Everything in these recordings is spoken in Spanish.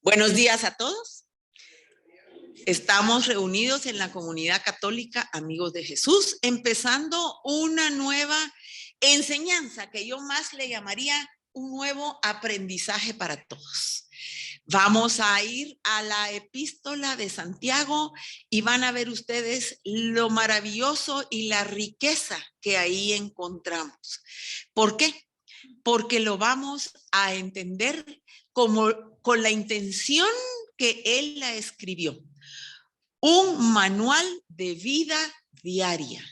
Buenos días a todos. Estamos reunidos en la comunidad católica Amigos de Jesús, empezando una nueva enseñanza que yo más le llamaría un nuevo aprendizaje para todos. Vamos a ir a la epístola de Santiago y van a ver ustedes lo maravilloso y la riqueza que ahí encontramos. ¿Por qué? Porque lo vamos a entender como con la intención que él la escribió. Un manual de vida diaria.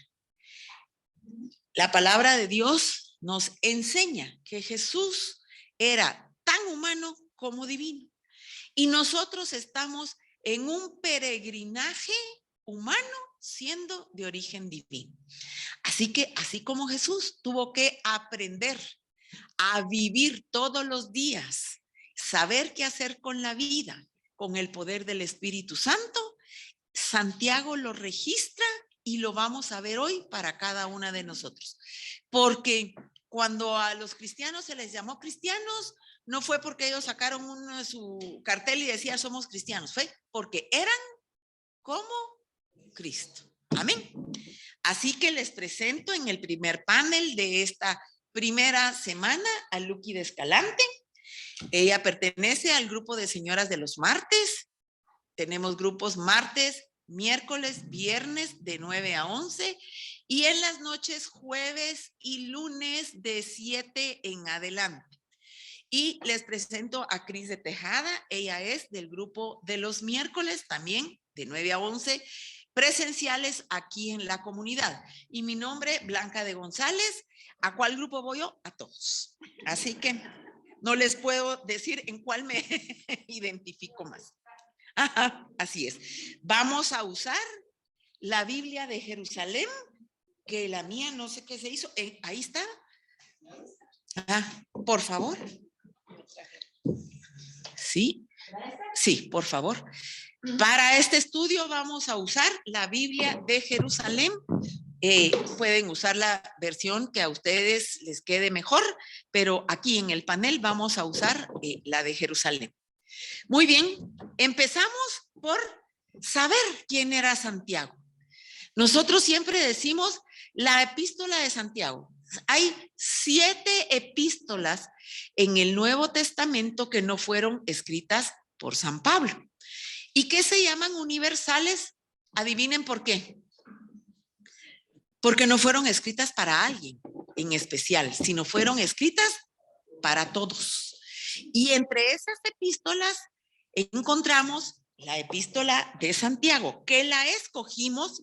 La palabra de Dios nos enseña que Jesús era tan humano como divino. Y nosotros estamos en un peregrinaje humano siendo de origen divino. Así que, así como Jesús tuvo que aprender a vivir todos los días, saber qué hacer con la vida, con el poder del Espíritu Santo, Santiago lo registra y lo vamos a ver hoy para cada una de nosotros. Porque cuando a los cristianos se les llamó cristianos, no fue porque ellos sacaron su cartel y decía somos cristianos, fue porque eran como Cristo. Amén. Así que les presento en el primer panel de esta primera semana a Luqui de Escalante. Ella pertenece al grupo de señoras de los martes. Tenemos grupos martes, miércoles, viernes de 9 a 11 y en las noches jueves y lunes de 7 en adelante. Y les presento a Cris de Tejada. Ella es del grupo de los miércoles también de 9 a 11 presenciales aquí en la comunidad. Y mi nombre, Blanca de González. ¿A cuál grupo voy yo? A todos. Así que no les puedo decir en cuál me identifico más. Ajá, así es. Vamos a usar la Biblia de Jerusalén, que la mía no sé qué se hizo. Ahí está. Por favor. Sí, sí, por favor. Para este estudio vamos a usar la Biblia de Jerusalén. Pueden usar la versión que a ustedes les quede mejor, pero aquí en el panel vamos a usar la de Jerusalén. Muy bien, empezamos por saber quién era Santiago. Nosotros siempre decimos la epístola de Santiago. Hay 7 epístolas en el Nuevo Testamento que no fueron escritas por San Pablo. ¿Y qué se llaman universales? Adivinen por qué. Porque no fueron escritas para alguien en especial, sino fueron escritas para todos. Y entre esas epístolas encontramos la epístola de Santiago, que la escogimos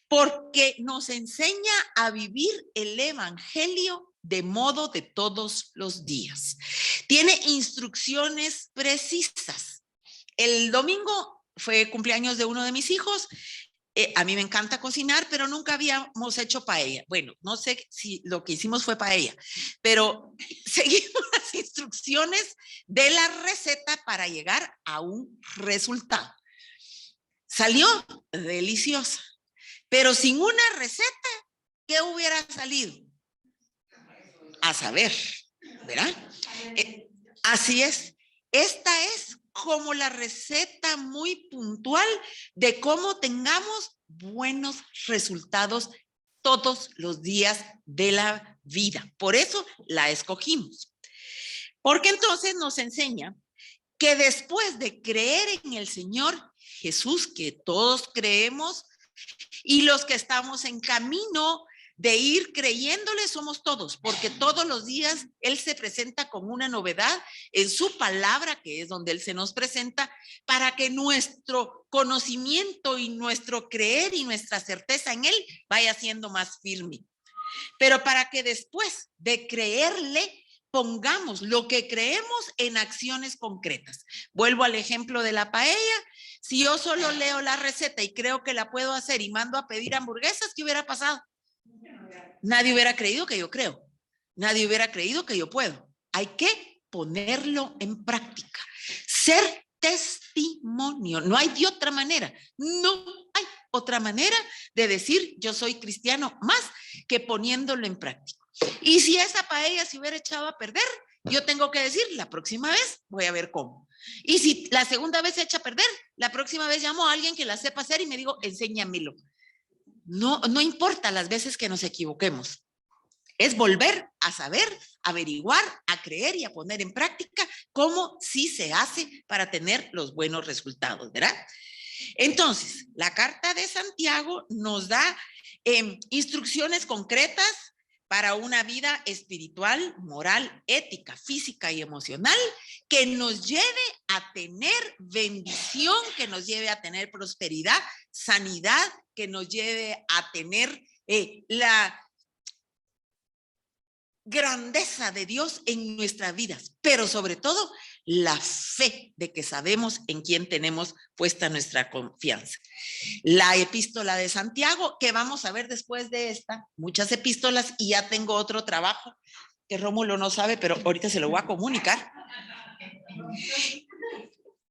porque nos enseña a vivir el evangelio de modo de todos los días. Tiene instrucciones precisas. El domingo fue cumpleaños de uno de mis hijos. A mí me encanta cocinar, pero nunca habíamos hecho paella. Bueno, no sé si lo que hicimos fue paella, pero seguimos las instrucciones de la receta para llegar a un resultado. Salió deliciosa, pero sin una receta, ¿qué hubiera salido? A saber, ¿verdad? Así es. Esta es como la receta muy puntual de cómo tengamos buenos resultados todos los días de la vida. Por eso la escogimos. Porque entonces nos enseña que después de creer en el Señor Jesús, que todos creemos, y los que estamos en camino de ir creyéndole somos todos, porque todos los días Él se presenta con una novedad en su palabra, que es donde Él se nos presenta, para que nuestro conocimiento y nuestro creer y nuestra certeza en Él vaya siendo más firme. Pero para que después de creerle, pongamos lo que creemos en acciones concretas. Vuelvo al ejemplo de la paella. Si yo solo leo la receta y creo que la puedo hacer y mando a pedir hamburguesas, ¿qué hubiera pasado? Nadie hubiera creído que yo creo. Nadie hubiera creído que yo puedo. Hay que ponerlo en práctica. Ser testimonio. No hay de otra manera. No hay otra manera de decir yo soy cristiano más que poniéndolo en práctica. Y si esa paella se hubiera echado a perder, yo tengo que decir, la próxima vez voy a ver cómo. Y si la segunda vez se echa a perder, la próxima vez llamo a alguien que la sepa hacer y me digo, enséñamelo. No importa las veces que nos equivoquemos. Es volver a saber, averiguar, a creer y a poner en práctica cómo sí se hace para tener los buenos resultados, ¿verdad? Entonces, la carta de Santiago nos da instrucciones concretas para una vida espiritual, moral, ética, física y emocional que nos lleve a tener bendición, que nos lleve a tener prosperidad, sanidad, que nos lleve a tener la grandeza de Dios en nuestras vidas, pero sobre todo la fe de que sabemos en quién tenemos puesta nuestra confianza. La epístola de Santiago, que vamos a ver después de esta, muchas epístolas, y ya tengo otro trabajo que Rómulo no sabe, pero ahorita se lo voy a comunicar.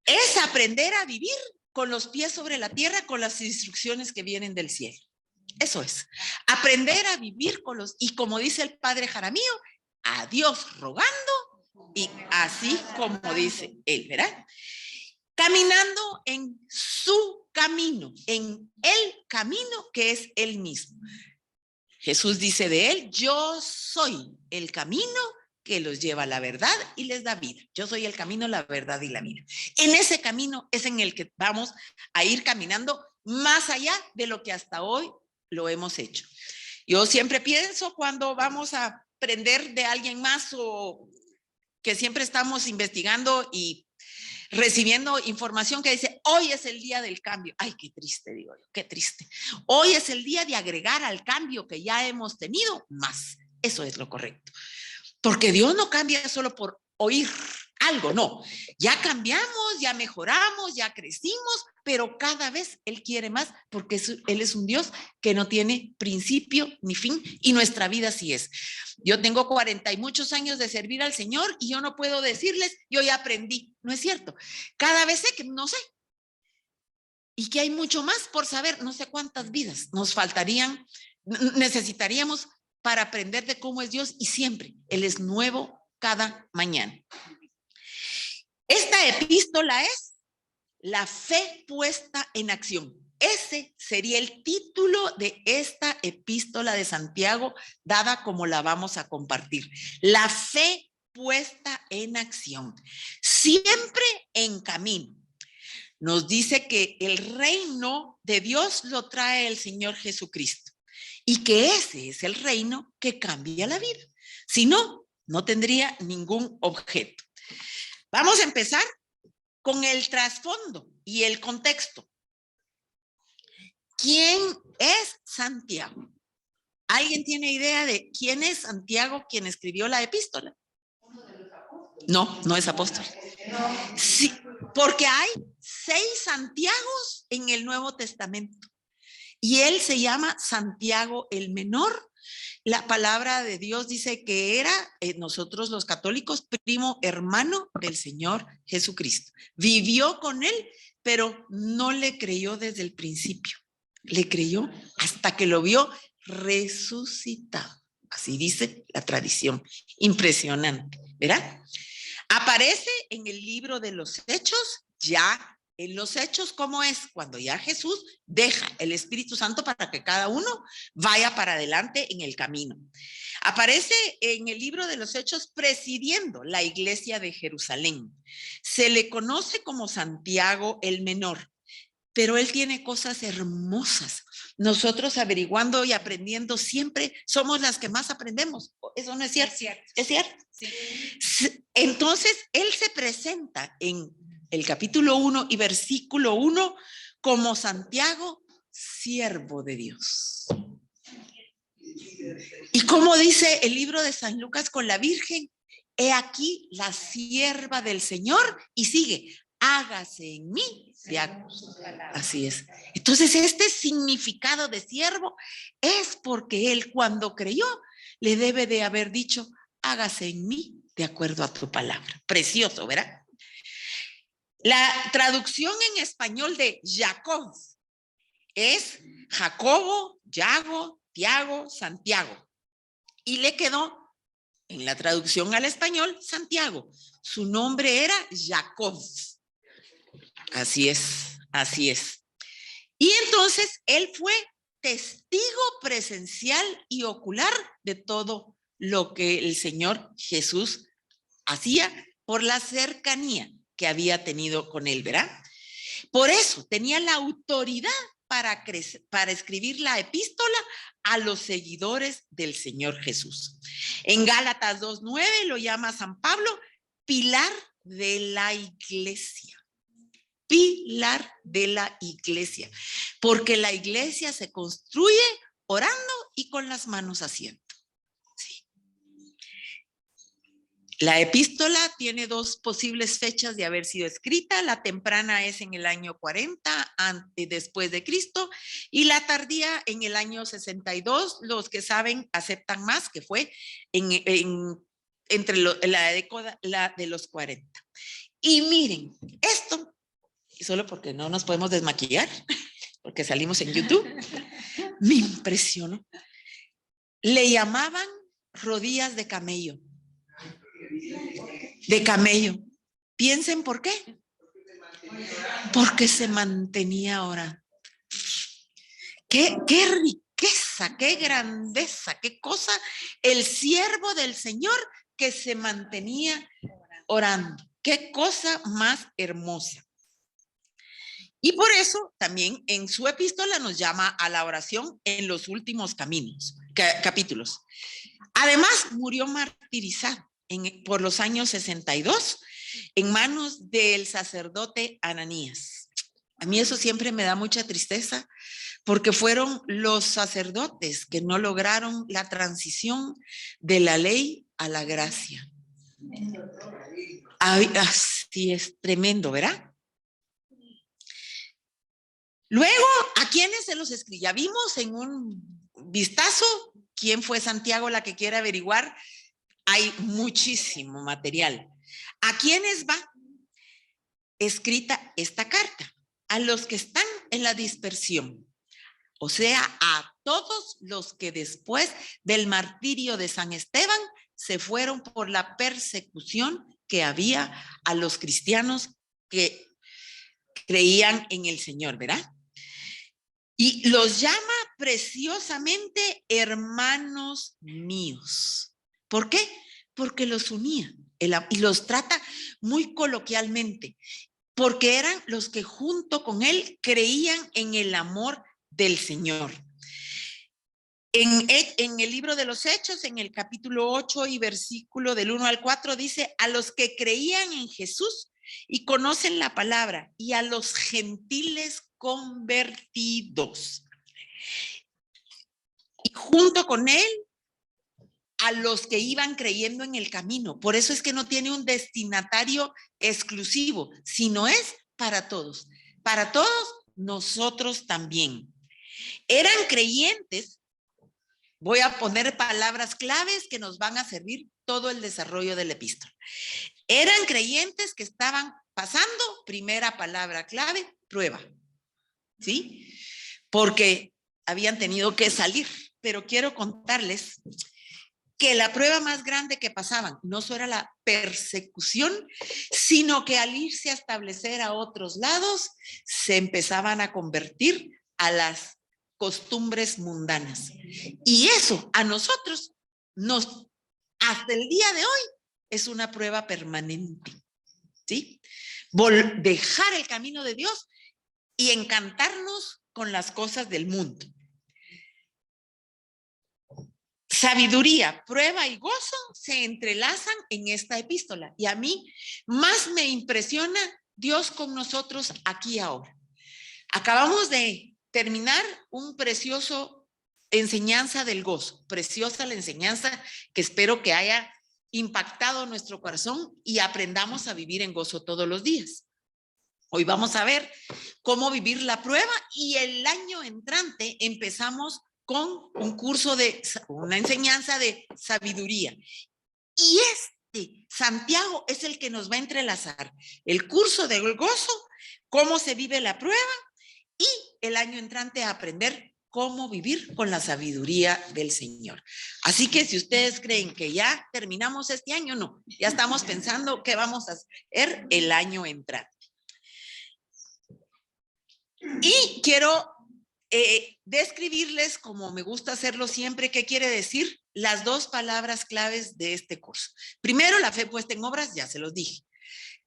Es aprender a vivir con los pies sobre la tierra, con las instrucciones que vienen del cielo. Eso es, aprender a vivir con los, y como dice el padre Jaramillo, a Dios rogando, y así como dice él, ¿verdad? Caminando en su camino, en el camino que es él mismo. Jesús dice de él, yo soy el camino que los lleva a la verdad y les da vida. Yo soy el camino, la verdad y la vida. En ese camino es en el que vamos a ir caminando más allá de lo que hasta hoy lo hemos hecho. Yo siempre pienso cuando vamos a aprender de alguien más o que siempre estamos investigando y recibiendo información que dice, hoy es el día del cambio. Ay, qué triste, digo yo, qué triste. Hoy es el día de agregar al cambio que ya hemos tenido más. Eso es lo correcto. Porque Dios no cambia solo por oír algo, no. Ya cambiamos, ya mejoramos, ya crecimos, pero cada vez Él quiere más porque Él es un Dios que no tiene principio ni fin y nuestra vida así es. Yo tengo 40 y muchos años de servir al Señor y yo no puedo decirles, yo ya aprendí. No es cierto. Cada vez sé que no sé. Y que hay mucho más por saber, no sé cuántas vidas nos faltarían, necesitaríamos para aprender de cómo es Dios y siempre Él es nuevo cada mañana. Esta epístola es la fe puesta en acción. Ese sería el título de esta epístola de Santiago, dada como la vamos a compartir. La fe puesta en acción, siempre en camino. Nos dice que el reino de Dios lo trae el Señor Jesucristo y que ese es el reino que cambia la vida. Si no, no tendría ningún objeto. Vamos a empezar con el trasfondo y el contexto. ¿Quién es Santiago? ¿Alguien tiene idea de quién es Santiago, quien escribió la epístola? No, no es apóstol. Sí, porque hay 6 Santiagos en el Nuevo Testamento y él se llama Santiago el Menor. La palabra de Dios dice que era, nosotros los católicos, primo hermano del Señor Jesucristo. Vivió con él, pero no le creyó desde el principio. Le creyó hasta que lo vio resucitado. Así dice la tradición. Impresionante, ¿verdad? Aparece en el libro de los Hechos, ya en los Hechos, ¿cómo es? Cuando ya Jesús deja el Espíritu Santo para que cada uno vaya para adelante en el camino. Aparece en el libro de los Hechos presidiendo la iglesia de Jerusalén. Se le conoce como Santiago el Menor, pero él tiene cosas hermosas. Nosotros averiguando y aprendiendo siempre somos las que más aprendemos. ¿Eso no es cierto? ¿Es cierto? Sí. Entonces, él se presenta en el capítulo 1 y versículo 1 como Santiago, siervo de Dios. Y como dice el libro de San Lucas con la Virgen, he aquí la sierva del Señor, y sigue, hágase en mí. Así es. Entonces, este significado de siervo es porque él cuando creyó le debe de haber dicho, hágase en mí de acuerdo a tu palabra. Precioso, ¿verdad? La traducción en español de Jacob es Jacobo, Yago, Tiago, Santiago. Y le quedó En la traducción al español, Santiago. Su nombre era Jacob. Así es, así es. Y entonces él fue testigo presencial y ocular de todo lo que el Señor Jesús hacía por la cercanía que había tenido con él, ¿verdad? Por eso tenía la autoridad para escribir la epístola a los seguidores del Señor Jesús. En Gálatas 2:9 lo llama San Pablo pilar de la iglesia. Pilar de la iglesia, porque la iglesia se construye orando y con las manos haciendo. Sí. La epístola tiene dos posibles fechas de haber sido escrita. La temprana es en el año 40 después de Cristo y la tardía en el año 62. Los que saben aceptan más, que fue entre la década de los 40. Y miren, esto, y solo porque no nos podemos desmaquillar, porque salimos en YouTube, me impresionó. Le llamaban rodillas de camello. De camello. Piensen por qué. Porque se mantenía orando. Qué riqueza, qué grandeza, qué cosa el siervo del Señor que se mantenía orando. Qué cosa más hermosa. Y por eso también en su epístola nos llama a la oración en los últimos capítulos. Además, murió martirizado por los años 62 en manos del sacerdote Ananías. A mí eso siempre me da mucha tristeza porque fueron los sacerdotes que no lograron la transición de la ley a la gracia. Así es, tremendo, ¿verdad? Luego, ¿a quiénes se los escribí? Ya vimos en un vistazo quién fue Santiago, la que quiera averiguar. Hay muchísimo material. ¿A quiénes va escrita esta carta? A los que están en la dispersión. O sea, a todos los que después del martirio de San Esteban se fueron por la persecución que había a los cristianos que creían en el Señor, ¿verdad? Y los llama preciosamente hermanos míos. ¿Por qué? Porque los unía y los trata muy coloquialmente, porque eran los que junto con él creían en el amor del Señor. En el libro de los Hechos, en el capítulo 8 y versículo del 1 al 4, dice: a los que creían en Jesús y conocen la palabra, y a los gentiles convertidos. Y junto con él, a los que iban creyendo en el camino. Por eso es que no tiene un destinatario exclusivo, sino es para todos. Para todos, nosotros también. Eran creyentes. Voy a poner palabras claves que nos van a servir todo el desarrollo del epístola. Eran creyentes que estaban pasando, primera palabra clave, prueba. ¿Sí? Porque habían tenido que salir. Pero quiero contarles que la prueba más grande que pasaban no solo era la persecución, sino que al irse a establecer a otros lados, se empezaban a convertir a las costumbres mundanas. Y eso a nosotros hasta el día de hoy, es una prueba permanente. ¿Sí? Dejar el camino de Dios y encantarnos con las cosas del mundo. Sabiduría, prueba y gozo se entrelazan en esta epístola. Y a mí más me impresiona Dios con nosotros aquí ahora. Acabamos de terminar un precioso enseñanza del gozo. Preciosa la enseñanza que espero que haya impactado nuestro corazón y aprendamos a vivir en gozo todos los días. Hoy vamos a ver cómo vivir la prueba y el año entrante empezamos con un curso una enseñanza de sabiduría. Y Santiago es el que nos va a entrelazar el curso del gozo, cómo se vive la prueba y el año entrante a aprender cómo vivir con la sabiduría del Señor. Así que si ustedes creen que ya terminamos este año, no, ya estamos pensando qué vamos a hacer el año entrante. Y quiero describirles, como me gusta hacerlo siempre, qué quiere decir las dos palabras claves de este curso. Primero, la fe puesta en obras, ya se los dije.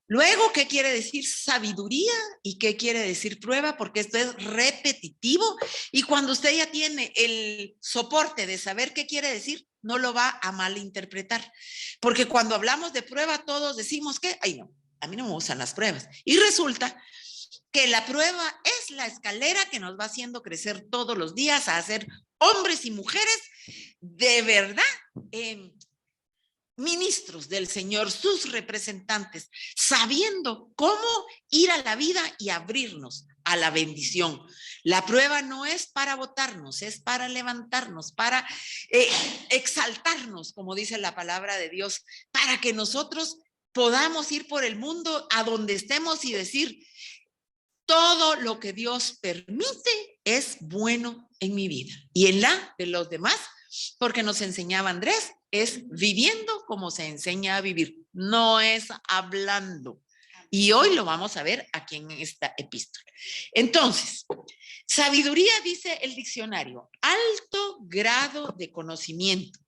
Luego, ¿qué quiere decir sabiduría y qué quiere decir prueba? Porque esto es repetitivo y cuando usted ya tiene el soporte de saber qué quiere decir, no lo va a malinterpretar. Porque cuando hablamos de prueba, todos decimos que, ay no, a mí no me gustan las pruebas. Y resulta que la prueba es la escalera que nos va haciendo crecer todos los días a ser hombres y mujeres de verdad, ministros del Señor, sus representantes, sabiendo cómo ir a la vida y abrirnos a la bendición. La prueba no es para botarnos, es para levantarnos, para exaltarnos, como dice la palabra de Dios, para que nosotros podamos ir por el mundo a donde estemos y decir, todo lo que Dios permite es bueno en mi vida y en la de los demás, porque nos enseñaba Andrés, es viviendo como se enseña a vivir, no es hablando. Y hoy lo vamos a ver aquí en esta epístola. Entonces, sabiduría, dice el diccionario, alto grado de conocimiento.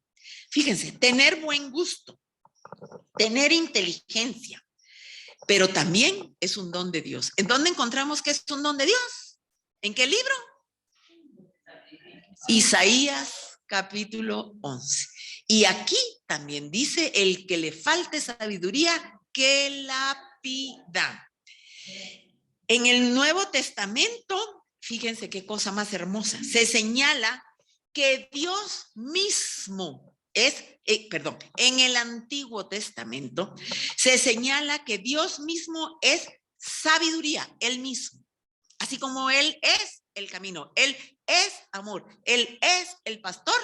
Fíjense, tener buen gusto, tener inteligencia, pero también es un don de Dios. ¿En dónde encontramos que es un don de Dios? ¿En qué libro? Isaías capítulo 11. Y aquí también dice, el que le falte sabiduría, que la pida. En el Nuevo Testamento, fíjense qué cosa más hermosa, se señala que Dios mismo es, en el Antiguo Testamento se señala que Dios mismo es sabiduría, Él mismo. Así como Él es el camino, Él es amor, Él es el pastor,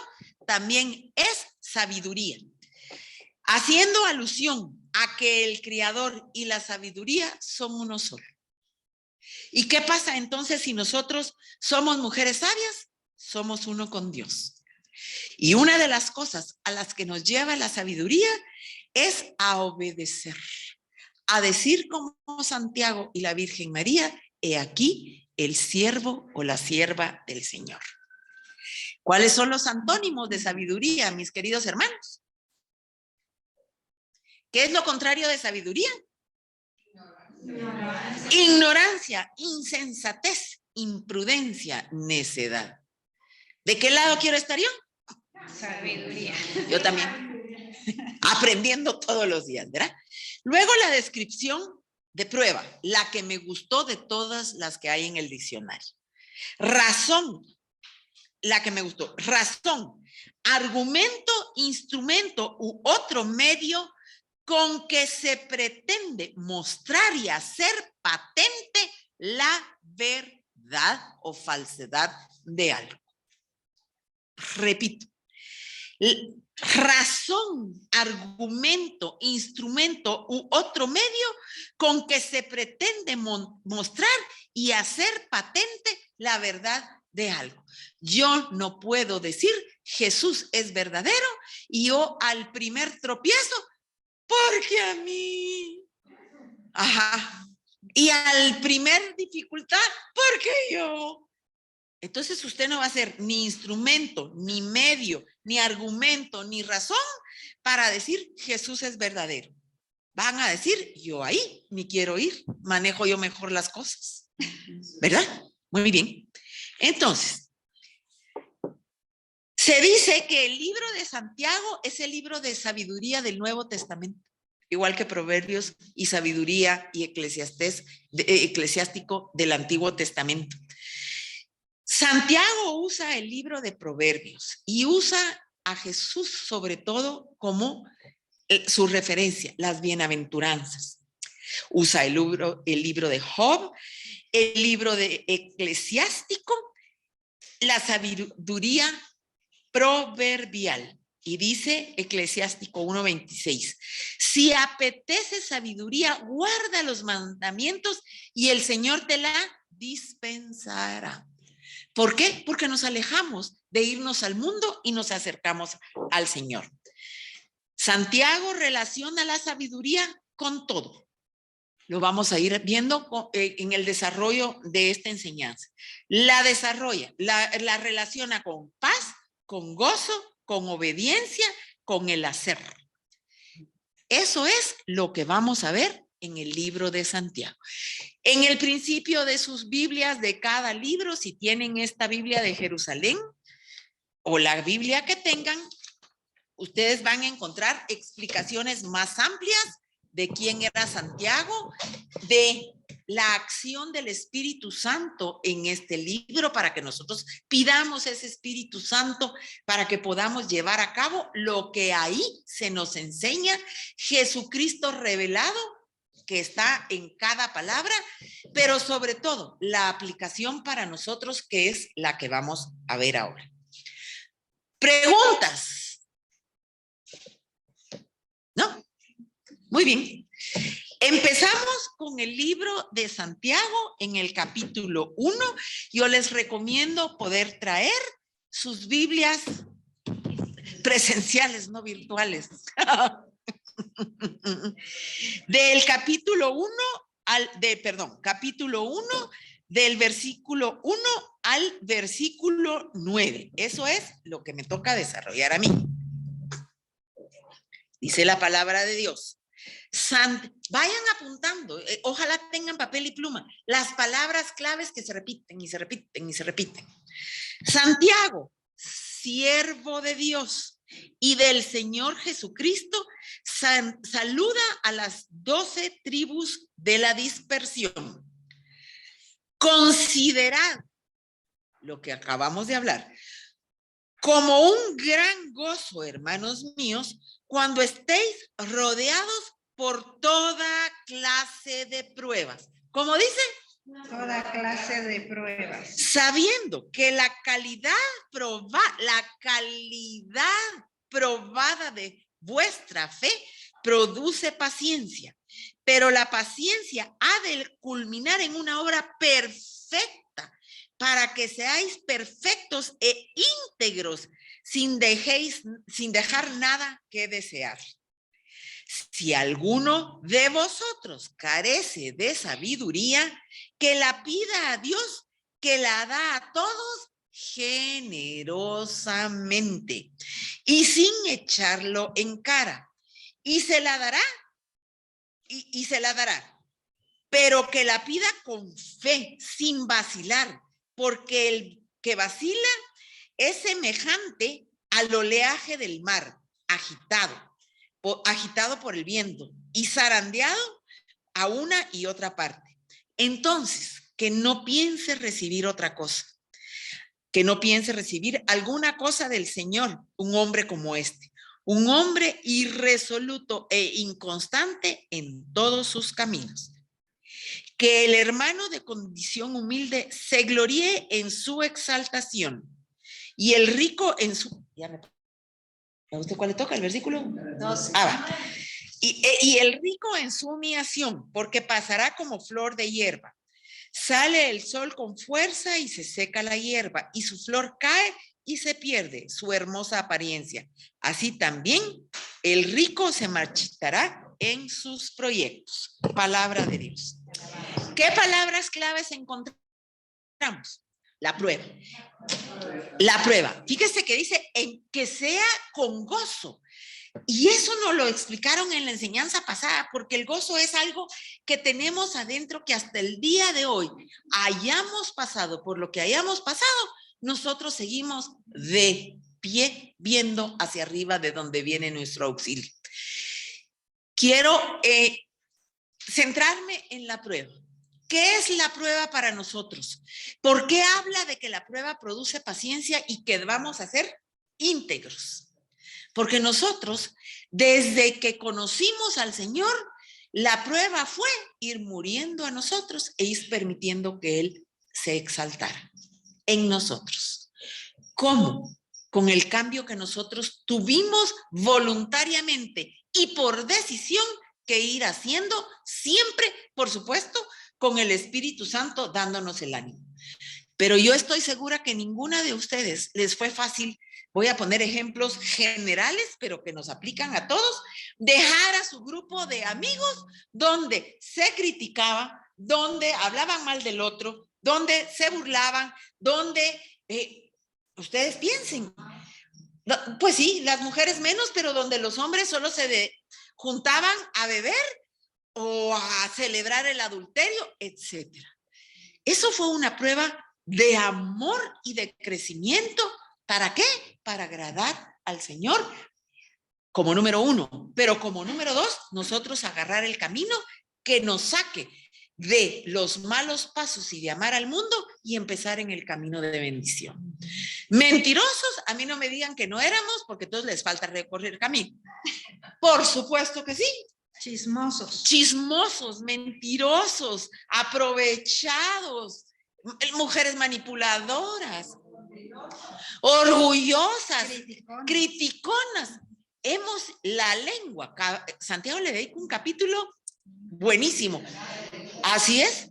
también es sabiduría. Haciendo alusión a que el Creador y la sabiduría son uno solo. ¿Y qué pasa entonces si nosotros somos mujeres sabias? Somos uno con Dios. Y una de las cosas a las que nos lleva la sabiduría es a obedecer, a decir como Santiago y la Virgen María, he aquí el siervo o la sierva del Señor. ¿Cuáles son los antónimos de sabiduría, mis queridos hermanos? ¿Qué es lo contrario de sabiduría? Ignorancia, insensatez, imprudencia, necedad. ¿De qué lado quiero estar yo? Sabiduría. Yo también. Aprendiendo todos los días, ¿verdad? Luego la descripción de prueba, la que me gustó de todas las que hay en el diccionario. Razón, la que me gustó. Razón, argumento, instrumento u otro medio con que se pretende mostrar y hacer patente la verdad o falsedad de algo. Repito, razón, argumento, instrumento u otro medio con que se pretende mostrar y hacer patente la verdad de algo. Yo no puedo decir Jesús es verdadero y yo al primer tropiezo, porque a mí, ajá, y al primer dificultad, porque yo. Entonces usted no va a ser ni instrumento, ni medio, ni argumento, ni razón para decir Jesús es verdadero. Van a decir, yo ahí ni quiero ir, manejo yo mejor las cosas. ¿Verdad? Muy bien. Entonces, se dice que el libro de Santiago es el libro de sabiduría del Nuevo Testamento, igual que Proverbios y sabiduría y eclesiástico del Antiguo Testamento. Santiago usa el libro de Proverbios y usa a Jesús sobre todo como su referencia, las bienaventuranzas. Usa el libro de Job, el libro de Eclesiástico, la sabiduría proverbial. Y dice Eclesiástico 1:26, si apetece sabiduría, guarda los mandamientos y el Señor te la dispensará. ¿Por qué? Porque nos alejamos de irnos al mundo y nos acercamos al Señor. Santiago relaciona la sabiduría con todo. Lo vamos a ir viendo en el desarrollo de esta enseñanza. La desarrolla, la relaciona con paz, con gozo, con obediencia, con el hacer. Eso es lo que vamos a ver en el libro de Santiago. En el principio de sus Biblias de cada libro, si tienen esta Biblia de Jerusalén o la Biblia que tengan, ustedes van a encontrar explicaciones más amplias de quién era Santiago, de la acción del Espíritu Santo en este libro, para que nosotros pidamos ese Espíritu Santo para que podamos llevar a cabo lo que ahí se nos enseña, Jesucristo revelado, que está en cada palabra, pero sobre todo la aplicación para nosotros, que es la que vamos a ver ahora. ¿Preguntas? ¿No? Muy bien. Empezamos con el libro de Santiago en el capítulo 1. Yo les recomiendo poder traer sus Biblias presenciales, no virtuales. Del capítulo 1 capítulo 1, del versículo 1 al versículo 9. Eso es lo que me toca desarrollar a mí. Dice la palabra de Dios. Vayan apuntando, ojalá tengan papel y pluma, las palabras claves que se repiten y se repiten y se repiten. Santiago, siervo de Dios y del Señor Jesucristo, saluda a las 12 tribus de la dispersión. Considerad lo que acabamos de hablar como un gran gozo, hermanos míos, cuando estéis rodeados por toda clase de pruebas. ¿Cómo dice? Toda clase de pruebas. Sabiendo que la calidad probada de vuestra fe produce paciencia, pero la paciencia ha de culminar en una obra perfecta, para que seáis perfectos e íntegros, sin dejar nada que desear. Si alguno de vosotros carece de sabiduría, que la pida a Dios, que la da a todos generosamente y sin echarlo en cara, y se la dará, y se la dará, pero que la pida con fe, sin vacilar, porque el que vacila es semejante al oleaje del mar, agitado por el viento y zarandeado a una y otra parte. Entonces, que no piense recibir otra cosa, que no piense recibir alguna cosa del Señor, un hombre como este, un hombre irresoluto e inconstante en todos sus caminos. Que el hermano de condición humilde se gloríe en su exaltación y el rico en su... ¿A usted cuál le toca? ¿El versículo? 12. Y el rico en su humillación, porque pasará como flor de hierba. Sale el sol con fuerza y se seca la hierba, y su flor cae y se pierde su hermosa apariencia. Así también el rico se marchitará en sus proyectos. Palabra de Dios. ¿Qué palabras claves encontramos? La prueba. La prueba. Fíjese que dice en que sea con gozo. Y eso nos lo explicaron en la enseñanza pasada, porque el gozo es algo que tenemos adentro, que hasta el día de hoy hayamos pasado por lo que hayamos pasado, nosotros seguimos de pie viendo hacia arriba de donde viene nuestro auxilio. Quiero centrarme en la prueba. ¿Qué es la prueba para nosotros? ¿Por qué habla de que la prueba produce paciencia y que vamos a ser íntegros? Porque nosotros, desde que conocimos al Señor, la prueba fue ir muriendo a nosotros e ir permitiendo que Él se exaltara en nosotros. ¿Cómo? Con el cambio que nosotros tuvimos voluntariamente y por decisión que ir haciendo siempre, por supuesto, con el Espíritu Santo dándonos el ánimo. Pero yo estoy segura que ninguna de ustedes les fue fácil. Voy a poner ejemplos generales, pero que nos aplican a todos. Dejar a su grupo de amigos donde se criticaba, donde hablaban mal del otro, donde se burlaban, donde ustedes piensen. Pues sí, las mujeres menos, pero donde los hombres solo se juntaban a beber o a celebrar el adulterio, etcétera. Eso fue una prueba de amor y de crecimiento. ¿Para qué? Para agradar al Señor como número 1. Pero como número 2, nosotros agarrar el camino que nos saque de los malos pasos y de amar al mundo y empezar en el camino de bendición. Mentirosos, a mí no me digan que no éramos, porque a todos les falta recorrer el camino. Por supuesto que sí. Chismosos. Chismosos, mentirosos, aprovechados, mujeres manipuladoras, orgullosas, criticonas. La lengua, Santiago le dedica un capítulo buenísimo. Así es.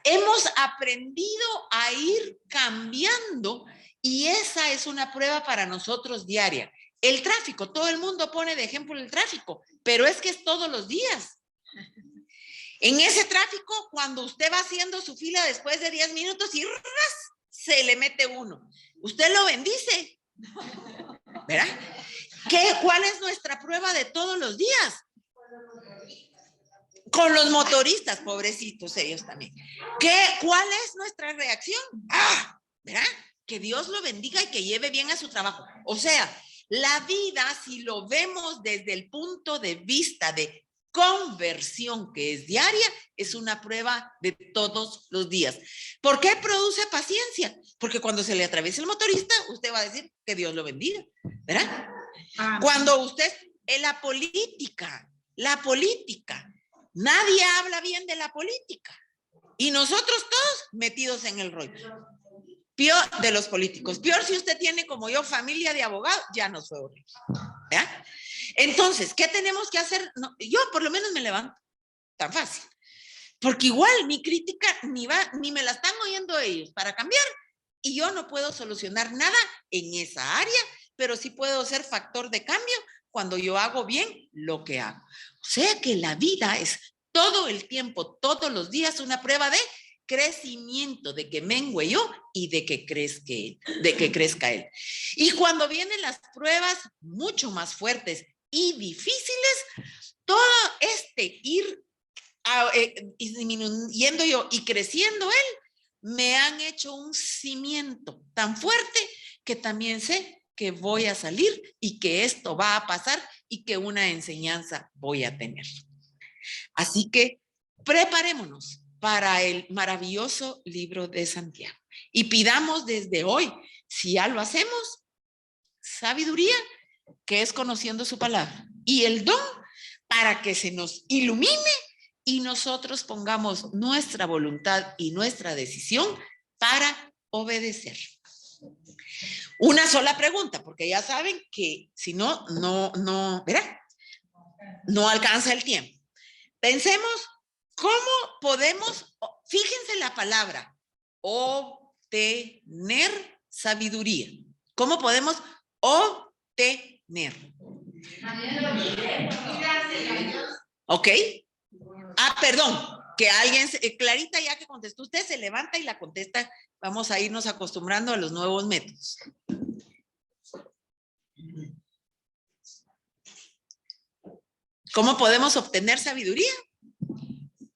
Hemos aprendido a ir cambiando y esa es una prueba para nosotros diaria. El tráfico, todo el mundo pone de ejemplo el tráfico, pero es que es todos los días. En ese tráfico, cuando usted va haciendo su fila después de 10 minutos y se le mete uno, usted lo bendice, ¿verdad? ¿Cuál es nuestra prueba de todos los días? Con los motoristas, pobrecitos ellos también. ¿Cuál es nuestra reacción? ¿Verdad? Que Dios lo bendiga y que lleve bien a su trabajo. O sea, la vida, si lo vemos desde el punto de vista de conversión que es diaria, es una prueba de todos los días. ¿Por qué produce paciencia? Porque cuando se le atraviesa el motorista, usted va a decir que Dios lo bendiga, ¿verdad? Cuando usted, en la política, nadie habla bien de la política y nosotros todos metidos en el rollo. Peor de los políticos. Peor si usted tiene como yo familia de abogados, ya nos fue horrible. ¿Ya? Entonces, ¿qué tenemos que hacer? No, yo por lo menos me levanto tan fácil. Porque igual mi crítica ni me la están oyendo ellos para cambiar y yo no puedo solucionar nada en esa área, pero sí puedo ser factor de cambio cuando yo hago bien lo que hago. O sea que la vida es todo el tiempo, todos los días, una prueba de crecimiento, de que mengue yo y de que crezca él. Y cuando vienen las pruebas mucho más fuertes y difíciles, todo ir disminuyendo yo y creciendo él, me han hecho un cimiento tan fuerte que también sé que voy a salir y que esto va a pasar y que una enseñanza voy a tener. Así que preparémonos para el maravilloso libro de Santiago y pidamos desde hoy, si ya lo hacemos, sabiduría, que es conociendo su palabra, y el don para que se nos ilumine y nosotros pongamos nuestra voluntad y nuestra decisión para obedecer. Una sola pregunta, porque ya saben que si no, ¿verdad? No alcanza el tiempo. Pensemos, ¿cómo podemos, fíjense la palabra, obtener sabiduría? ¿Cómo podemos obtener? ¿Ok? Perdón, que alguien, Clarita, ya que contestó usted, se levanta y la contesta. Vamos a irnos acostumbrando a los nuevos métodos. ¿Cómo podemos obtener sabiduría?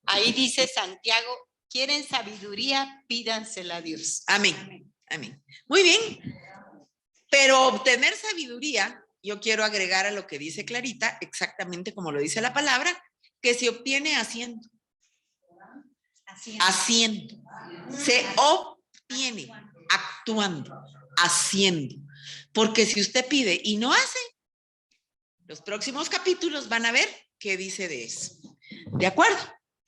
Ahí dice Santiago, ¿quieren sabiduría? Pídansela a Dios. Amén. Amén. Muy bien. Pero obtener sabiduría, yo quiero agregar a lo que dice Clarita, exactamente como lo dice la palabra, que se obtiene haciendo. Haciendo. Se obtiene actuando, haciendo. Porque si usted pide y no hace, los próximos capítulos van a ver qué dice de eso. ¿De acuerdo?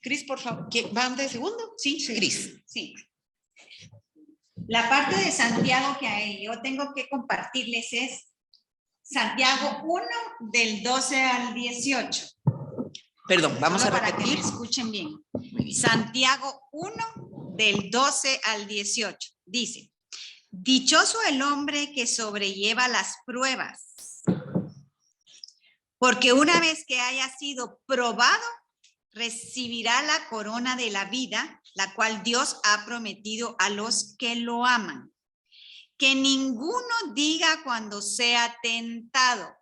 Cris, por favor. ¿Van de segundo? Sí, Cris. Sí. La parte de Santiago que yo tengo que compartirles es Santiago 1 del 12 al 18. Perdón, vamos a repetir. Para que me escuchen bien. Santiago 1 del 12 al 18. Dice, dichoso el hombre que sobrelleva las pruebas, porque una vez que haya sido probado, recibirá la corona de la vida, la cual Dios ha prometido a los que lo aman. Que ninguno diga cuando sea tentado,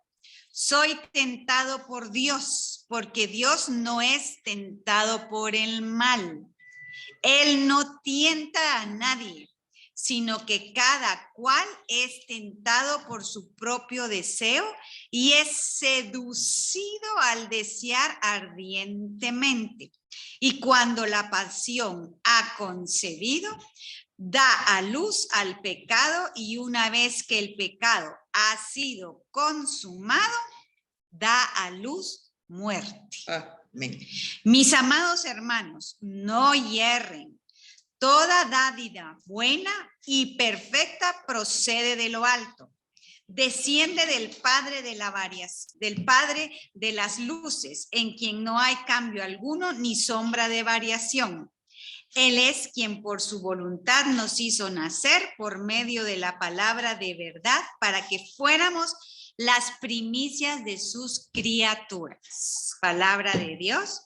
soy tentado por Dios, porque Dios no es tentado por el mal. Él no tienta a nadie, sino que cada cual es tentado por su propio deseo y es seducido al desear ardientemente. Y cuando la pasión ha concebido, da a luz al pecado, y una vez que el pecado ha sido consumado, da a luz muerte. Amén. Mis amados hermanos, no hierren. Toda dádiva buena y perfecta procede de lo alto. Desciende del Padre del Padre de las luces, en quien no hay cambio alguno ni sombra de variación. Él es quien por su voluntad nos hizo nacer por medio de la palabra de verdad para que fuéramos las primicias de sus criaturas. Palabra de Dios.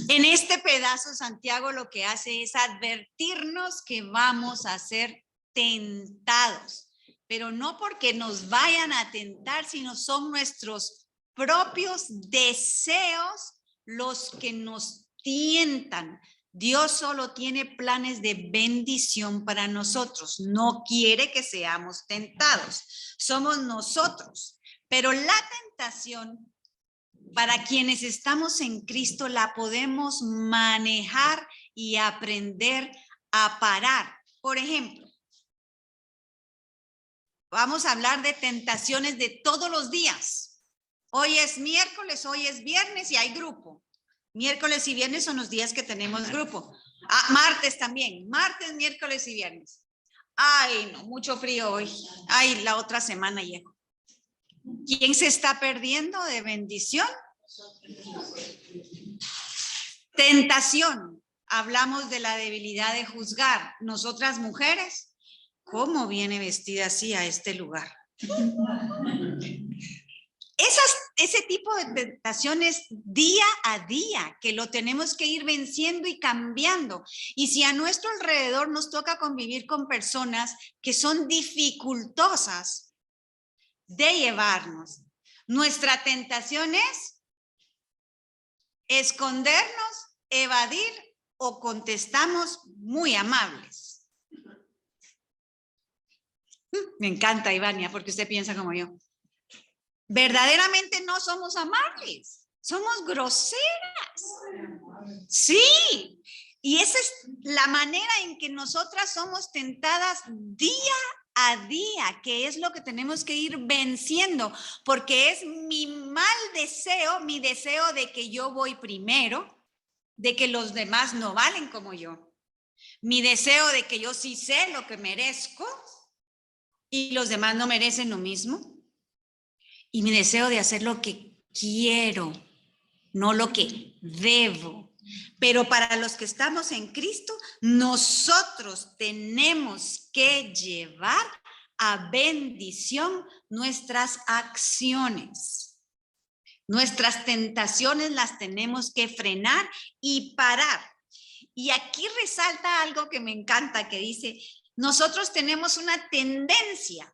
En este pedazo, Santiago lo que hace es advertirnos que vamos a ser tentados, pero no porque nos vayan a tentar, sino son nuestros propios deseos los que nos tientan. Dios solo tiene planes de bendición para nosotros, no quiere que seamos tentados, somos nosotros, pero la tentación para quienes estamos en Cristo la podemos manejar y aprender a parar. Por ejemplo, vamos a hablar de tentaciones de todos los días. Hoy es miércoles, hoy es viernes y hay grupo. Miércoles y viernes son los días que tenemos grupo. Martes también, martes, miércoles y viernes. Ay, no, mucho frío hoy. Ay, la otra semana llego. ¿Quién se está perdiendo de bendición? Tentación. Hablamos de la debilidad de juzgar. Nosotras mujeres, ¿cómo viene vestida así a este lugar? Ese tipo de tentaciones día a día, que lo tenemos que ir venciendo y cambiando. Y si a nuestro alrededor nos toca convivir con personas que son dificultosas de llevarnos, nuestra tentación es escondernos, evadir o contestamos muy amables. Me encanta, Ivania, porque usted piensa como yo. Verdaderamente no somos amables, somos groseras. Sí, y esa es la manera en que nosotras somos tentadas día a día, que es lo que tenemos que ir venciendo, porque es mi mal deseo, mi deseo de que yo voy primero, de que los demás no valen como yo, mi deseo de que yo sí sé lo que merezco y los demás no merecen lo mismo. Y mi deseo de hacer lo que quiero, no lo que debo. Pero para los que estamos en Cristo, nosotros tenemos que llevar a bendición nuestras acciones. Nuestras tentaciones las tenemos que frenar y parar. Y aquí resalta algo que me encanta, que dice, nosotros tenemos una tendencia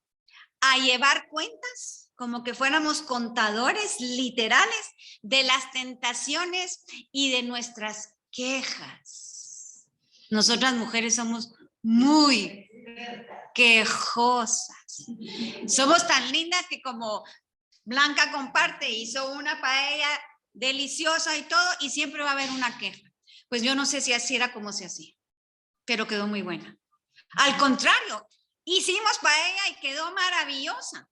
a llevar cuentas como que fuéramos contadores literales de las tentaciones y de nuestras quejas. Nosotras mujeres somos muy quejosas. Somos tan lindas que como Blanca comparte, hizo una paella deliciosa y todo, y siempre va a haber una queja. Pues yo no sé si así era como se hacía, pero quedó muy buena. Al contrario, hicimos paella y quedó maravillosa.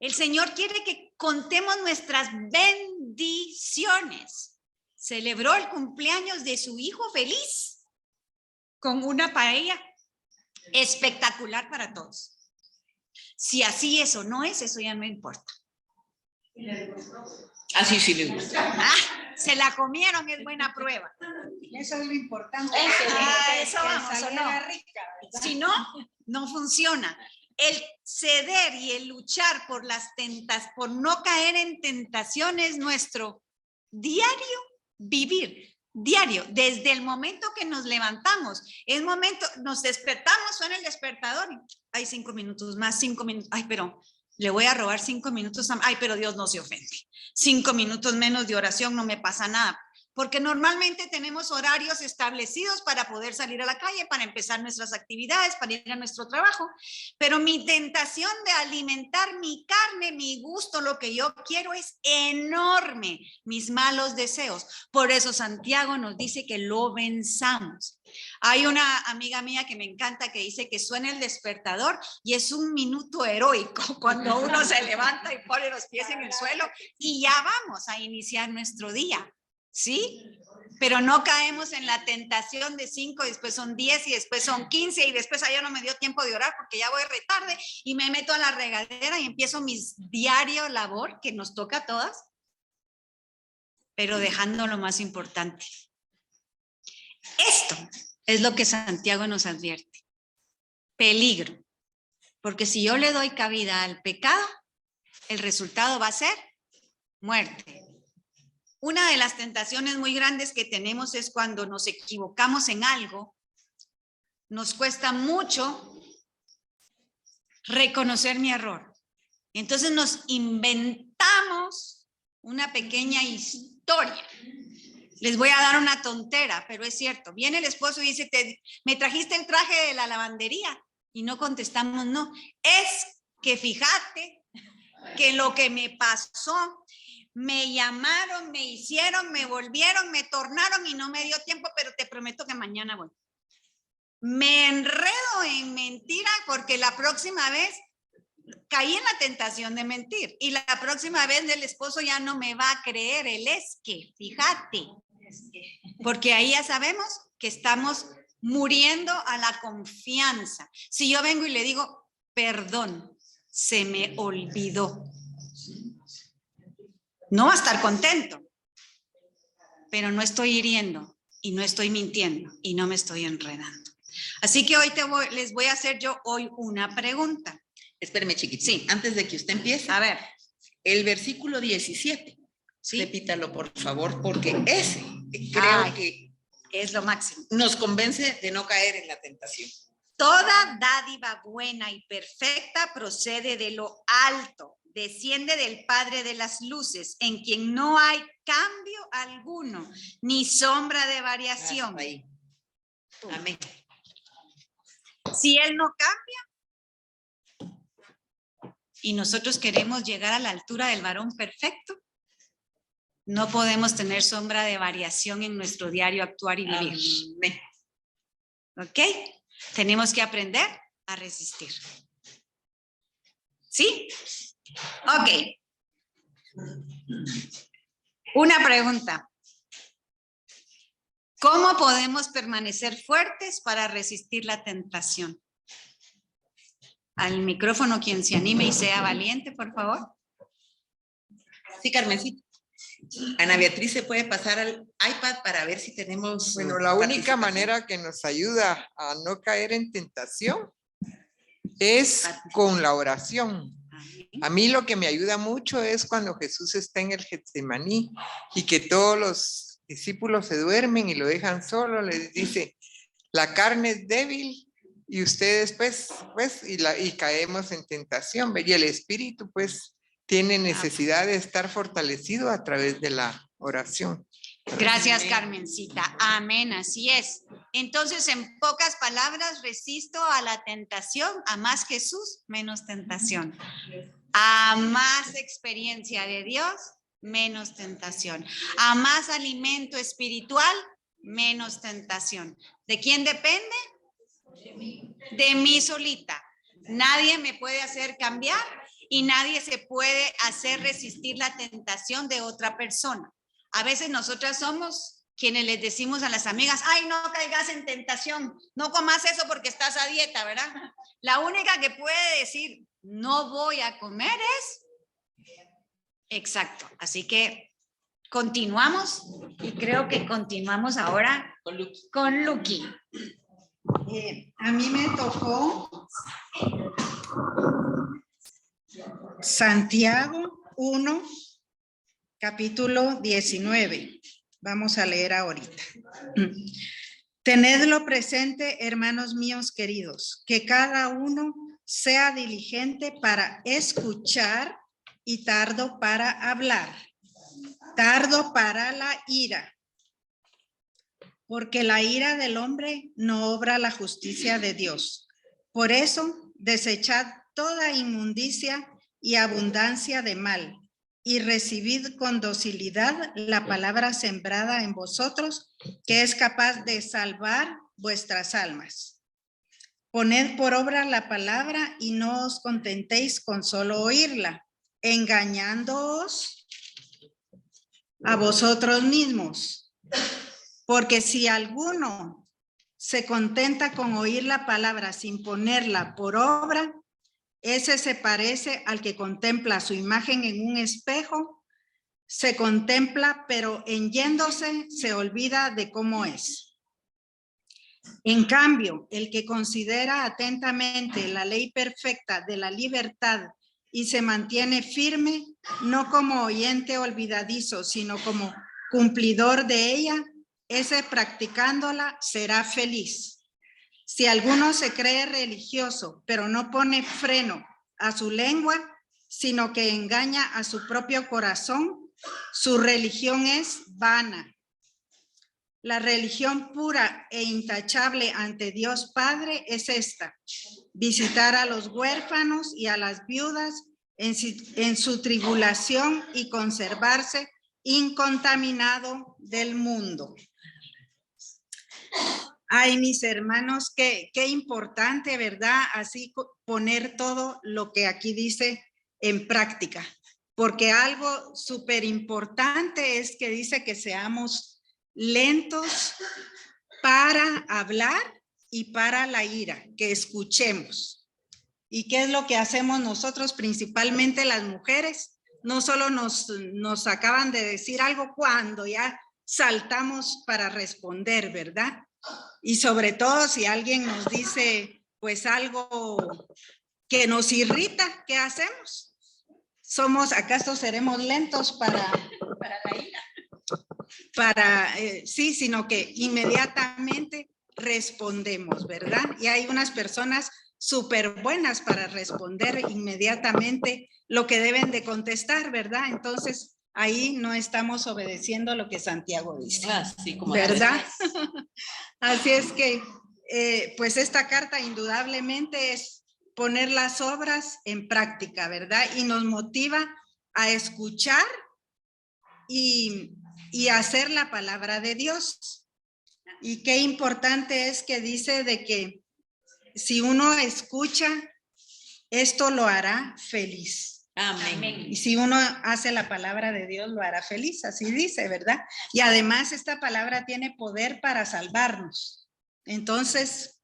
El Señor quiere que contemos nuestras bendiciones. Celebró el cumpleaños de su hijo feliz con una paella espectacular para todos. Si así es o no es, eso ya no importa. Así sí le gusta. Se la comieron, es buena prueba. Eso es lo importante. Eso vamos, ¿o no? Si no, no funciona. El ceder y el luchar por por no caer en tentación es nuestro diario vivir. Diario, desde el momento que nos levantamos, es momento, nos despertamos, suena el despertador, hay 5 minutos más, 5 minutos, ay, pero le voy a robar 5 minutos, ay, pero Dios no se ofende, 5 minutos menos de oración, no me pasa nada, porque normalmente tenemos horarios establecidos para poder salir a la calle, para empezar nuestras actividades, para ir a nuestro trabajo, pero mi tentación de alimentar mi carne, mi gusto, lo que yo quiero es enorme, mis malos deseos. Por eso Santiago nos dice que lo venzamos. Hay una amiga mía que me encanta que dice que suena el despertador y es un minuto heroico cuando uno se levanta y pone los pies en el suelo y ya vamos a iniciar nuestro día. ¿Sí? Pero no caemos en la tentación de 5, y después son 10 y después son 15 y después allá no me dio tiempo de orar porque ya voy retarde y me meto a la regadera y empiezo mis diario labor que nos toca a todas, pero dejando lo más importante. Esto es lo que Santiago nos advierte. Peligro, porque si yo le doy cabida al pecado, el resultado va a ser muerte. Una de las tentaciones muy grandes que tenemos es cuando nos equivocamos en algo, nos cuesta mucho reconocer mi error. Entonces nos inventamos una pequeña historia. Les voy a dar una tontera, pero es cierto. Viene el esposo y dice, ¿me trajiste el traje de la lavandería? Y no contestamos, no. Es que fíjate que lo que me pasó, me llamaron, me hicieron, me volvieron, me tornaron y no me dio tiempo, pero te prometo que mañana voy. Me enredo en mentira porque la próxima vez caí en la tentación de mentir y la próxima vez el esposo ya no me va a creer el es que, fíjate, porque ahí ya sabemos que estamos muriendo a la confianza. Si yo vengo y le digo, perdón, se me olvidó. No va a estar contento, pero no estoy hiriendo y no estoy mintiendo y no me estoy enredando. Así que hoy les voy a hacer yo hoy una pregunta. Espéreme, chiquito. Sí. Antes de que usted empiece. A ver. El versículo 17. ¿Sí? Repítalo, por favor, porque ese creo que es lo máximo. Nos convence de no caer en la tentación. Toda dádiva buena y perfecta procede de lo alto. Desciende del Padre de las luces, en quien no hay cambio alguno, ni sombra de variación. Hasta ahí. Amén. Si Él no cambia y nosotros queremos llegar a la altura del varón perfecto, no podemos tener sombra de variación en nuestro diario actuar y vivir. Amén. ¿Ok? Tenemos que aprender a resistir. ¿Sí? Ok. Una pregunta. ¿Cómo podemos permanecer fuertes para resistir la tentación? Al micrófono quien se anime y sea valiente, por favor. Sí, Carmencita. Ana Beatriz se puede pasar al iPad para ver si tenemos. Bueno, la única manera que nos ayuda a no caer en tentación es con la oración. A mí lo que me ayuda mucho es cuando Jesús está en el Getsemaní y que todos los discípulos se duermen y lo dejan solo, les dice, la carne es débil y ustedes pues y caemos en tentación, y el espíritu pues tiene necesidad de estar fortalecido a través de la oración. Gracias, Carmencita. Amén, así es. Entonces, en pocas palabras, resisto a la tentación, a más Jesús, menos tentación. A más experiencia de Dios, menos tentación. A más alimento espiritual, menos tentación. ¿De quién depende? De mí solita. Nadie me puede hacer cambiar y nadie se puede hacer resistir la tentación de otra persona. A veces nosotras somos quienes les decimos a las amigas, ay, no caigas en tentación, no comas eso porque estás a dieta, ¿verdad? La única que puede decir, no voy a comer es... Exacto, así que continuamos y creo que continuamos ahora con Luqui. A mí me tocó Santiago 1, capítulo 19. Vamos a leer ahorita. Tenedlo presente, hermanos míos queridos, que cada uno sea diligente para escuchar y tardo para hablar, tardo para la ira, porque la ira del hombre no obra la justicia de Dios. Por eso, desechad toda inmundicia y abundancia de mal, y recibid con docilidad la palabra sembrada en vosotros, que es capaz de salvar vuestras almas. Poned por obra la palabra y no os contentéis con solo oírla, engañándoos a vosotros mismos. Porque si alguno se contenta con oír la palabra sin ponerla por obra, ese se parece al que contempla su imagen en un espejo, se contempla, pero en yéndose se olvida de cómo es. En cambio, el que considera atentamente la ley perfecta de la libertad y se mantiene firme, no como oyente olvidadizo, sino como cumplidor de ella, ese practicándola será feliz. Si alguno se cree religioso, pero no pone freno a su lengua, sino que engaña a su propio corazón, su religión es vana. La religión pura e intachable ante Dios Padre es esta: visitar a los huérfanos y a las viudas en su tribulación y conservarse incontaminado del mundo. Ay, mis hermanos, qué importante, ¿verdad? Así poner todo lo que aquí dice en práctica, porque algo súper importante es que dice que seamos lentos para hablar y para la ira, que escuchemos. ¿Y qué es lo que hacemos nosotros, principalmente las mujeres? No solo nos acaban de decir algo cuando ya saltamos para responder, ¿verdad? Y sobre todo si alguien nos dice pues algo que nos irrita, ¿qué hacemos? ¿Acaso seremos lentos para la ira? Sí, sino que inmediatamente respondemos, ¿verdad? Y hay unas personas súper buenas para responder inmediatamente lo que deben de contestar, ¿verdad? Entonces, ahí no estamos obedeciendo lo que Santiago dice, ¿verdad? Así es que, pues esta carta indudablemente es poner las obras en práctica, ¿verdad? Y nos motiva a escuchar y hacer la palabra de Dios. Y qué importante es que dice de que si uno escucha, esto lo hará feliz. Amén. Y si uno hace la palabra de Dios, lo hará feliz, así dice, ¿verdad? Y además esta palabra tiene poder para salvarnos. Entonces,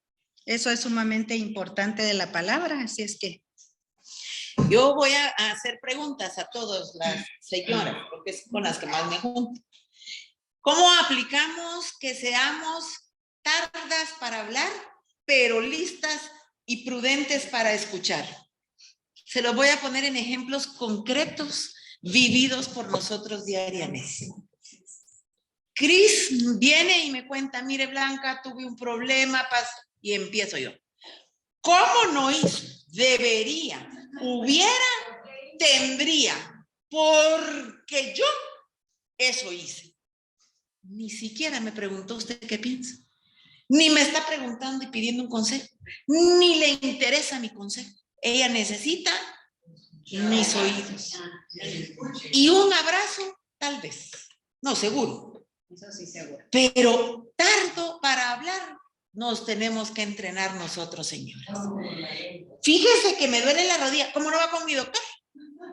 eso es sumamente importante de la palabra, así es que. Yo voy a hacer preguntas a todas las señoras, porque es con las que más me junto. ¿Cómo aplicamos que seamos tardas para hablar, pero listas y prudentes para escuchar? Se los voy a poner en ejemplos concretos vividos por nosotros diariamente. Cris viene y me cuenta, mire Blanca, tuve un problema, y empiezo yo. ¿Cómo no hizo? Debería, hubiera, tendría, porque yo eso hice. Ni siquiera me preguntó usted qué piensa. Ni me está preguntando y pidiendo un consejo. Ni le interesa mi consejo. Ella necesita mis oídos. Y un abrazo, tal vez. No, seguro. Eso sí, seguro. Pero tardo para hablar. Nos tenemos que entrenar nosotros, señoras. Fíjese que me duele la rodilla. ¿Cómo no va con mi doctor?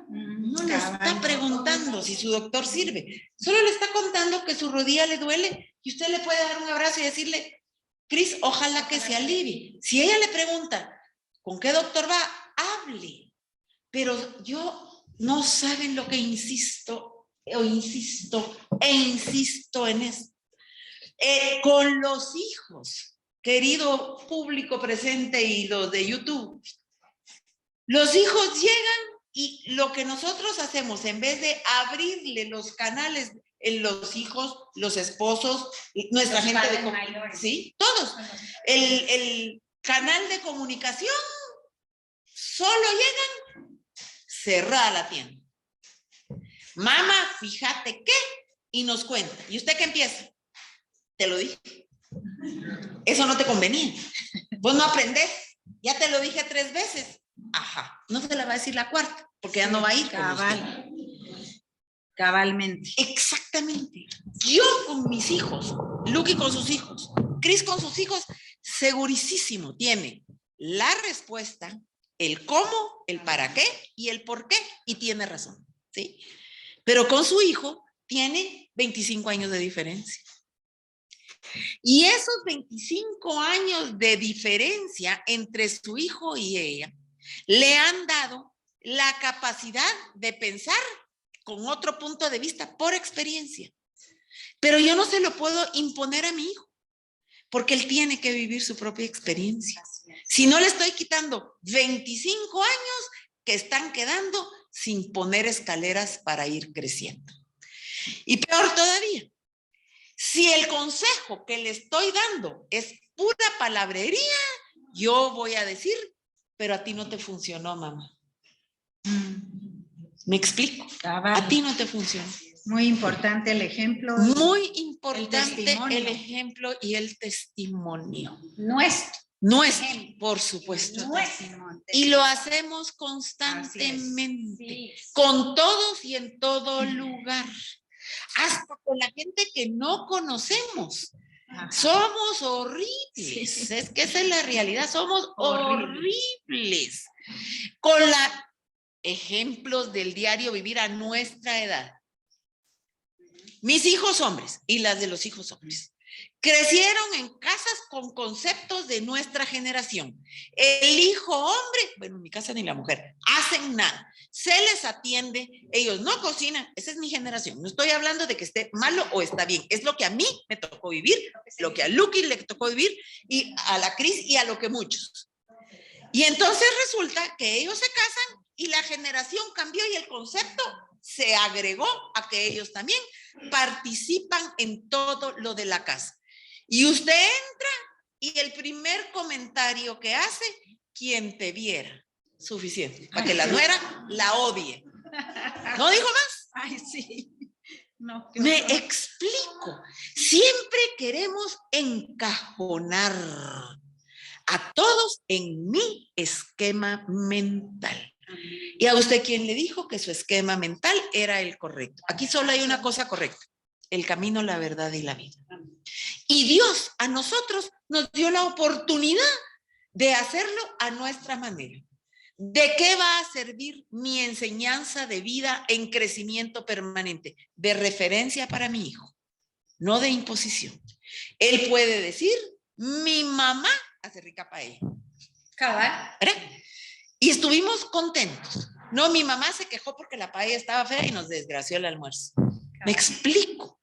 No le está preguntando si su doctor sirve. Solo le está contando que su rodilla le duele y usted le puede dar un abrazo y decirle, Cris, ojalá que se alivie. Si ella le pregunta, ¿con qué doctor va? Hable. Pero yo no saben lo que insisto insisto e insisto en esto. Con los hijos, querido público presente y los de YouTube, los hijos llegan y lo que nosotros hacemos, en vez de abrirle los canales, los hijos, los esposos, nuestra Los gente padres de mayores. sí, todos, el canal de comunicación, solo llegan, cerrada la tienda. Mamá, fíjate qué, y nos cuenta. ¿Y usted qué empieza? Te lo dije. Eso no te convenía. Vos no aprendés. Ya te lo dije 3 veces. Ajá. No se la va a decir la cuarta, porque ya no va a ir con usted. Cabalmente. Exactamente. Yo con mis hijos, Lucky con sus hijos, Cris con sus hijos, segurísimo tiene la respuesta, el cómo, el para qué y el por qué, y tiene razón, ¿sí? Pero con su hijo tiene 25 años de diferencia. Y esos 25 años de diferencia entre su hijo y ella le han dado la capacidad de pensar con otro punto de vista por experiencia. Pero yo no se lo puedo imponer a mi hijo, porque él tiene que vivir su propia experiencia. Si no, le estoy quitando 25 años que están quedando sin poner escaleras para ir creciendo. Y peor todavía, si el consejo que le estoy dando es pura palabrería, yo voy a decir, pero a ti no te funcionó, mamá. ¿Me explico? A ti no te funcionó. Muy importante el ejemplo. Muy importante testimonio. el ejemplo y el testimonio. Nuestro. Nuestro, Ejemplo. por supuesto. Nuestro. Y lo hacemos constantemente, Sí. con todos y en todo lugar. Hasta con la gente que no conocemos. Ajá. Somos horribles. Sí. Es que esa es la realidad. Somos Horribles. horribles. Con ejemplos del diario vivir a nuestra edad. Mis hijos hombres y las de los hijos hombres crecieron en casas con conceptos de nuestra generación. El hijo hombre, bueno, en mi casa ni la mujer, hacen nada. Se les atiende, ellos no cocinan. Esa es mi generación. No estoy hablando de que esté malo o está bien. Es lo que a mí me tocó vivir, lo que a Lucky le tocó vivir y a la Cris y a lo que muchos. Y entonces resulta que ellos se casan y la generación cambió y el concepto se agregó a que ellos también participan en todo lo de la casa. Y usted entra y el primer comentario que hace, quien te viera, suficiente, para que la nuera la odie. ¿No dijo más? Ay, sí. No, Me explico. Siempre queremos encajonar a todos en mi esquema mental. ¿Y a usted quién le dijo que su esquema mental era el correcto? Aquí solo hay una cosa correcta: el camino, la verdad y la vida. Y Dios a nosotros nos dio la oportunidad de hacerlo a nuestra manera. ¿De qué va a servir mi enseñanza de vida en crecimiento permanente? De referencia para mi hijo, no de imposición. Él puede decir, mi mamá hace rica paella. Cabal. ¿Verdad? Y estuvimos contentos. No, mi mamá se quejó porque la paella estaba fea y nos desgració el almuerzo. Me explico.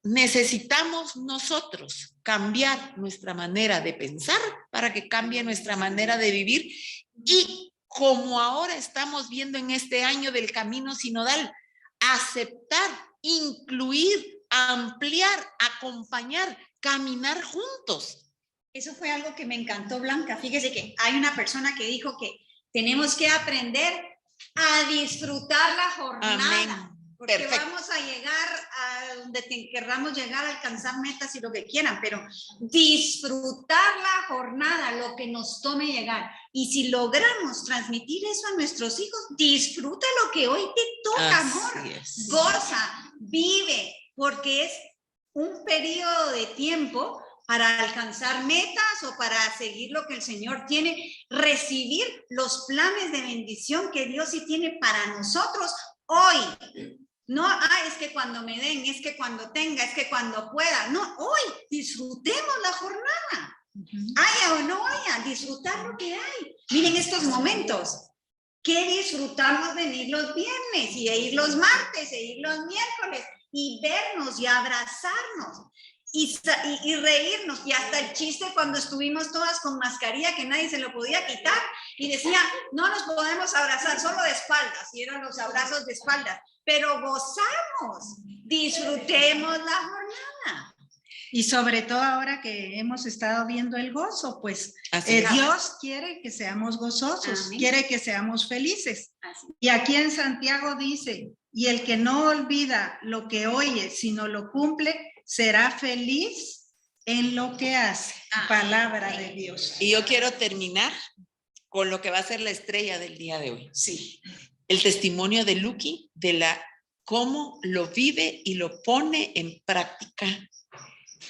Necesitamos nosotros cambiar nuestra manera de pensar para que cambie nuestra manera de vivir. Y como ahora estamos viendo en este año del camino sinodal, aceptar, incluir, ampliar, acompañar, caminar juntos. Eso fue algo que me encantó, Blanca. Fíjese que hay una persona que dijo que tenemos que aprender a disfrutar la jornada. Amén. Porque Perfecto. vamos a llegar a donde querramos llegar, a alcanzar metas y lo que quieran, pero disfrutar la jornada, lo que nos tome llegar. Y si logramos transmitir eso a nuestros hijos, disfruta lo que hoy te toca, amor. Así es. Goza, vive, porque es un periodo de tiempo para alcanzar metas o para seguir lo que el Señor tiene, recibir los planes de bendición que Dios sí tiene para nosotros hoy. No, es que cuando me den, es que cuando tenga, es que cuando pueda. No, hoy disfrutemos la jornada. Haya o no haya, disfrutar lo que hay. Miren estos momentos. ¿Qué disfrutamos venir los viernes y ir los martes e ir los miércoles y vernos y abrazarnos y reírnos? Y hasta el chiste cuando estuvimos todas con mascarilla que nadie se lo podía quitar y decía, no nos podemos abrazar, solo de espaldas, y eran los abrazos de espaldas, pero gozamos, disfrutemos la jornada. Y sobre todo ahora que hemos estado viendo el gozo, pues Así es. Dios quiere que seamos gozosos, Amén. quiere que seamos felices. Así. Y aquí en Santiago dice, y el que no olvida lo que oye, sino lo cumple, será feliz en lo que hace. Palabra de Dios. Y yo quiero terminar con lo que va a ser la estrella del día de hoy. Sí. El testimonio de Lucky, cómo lo vive y lo pone en práctica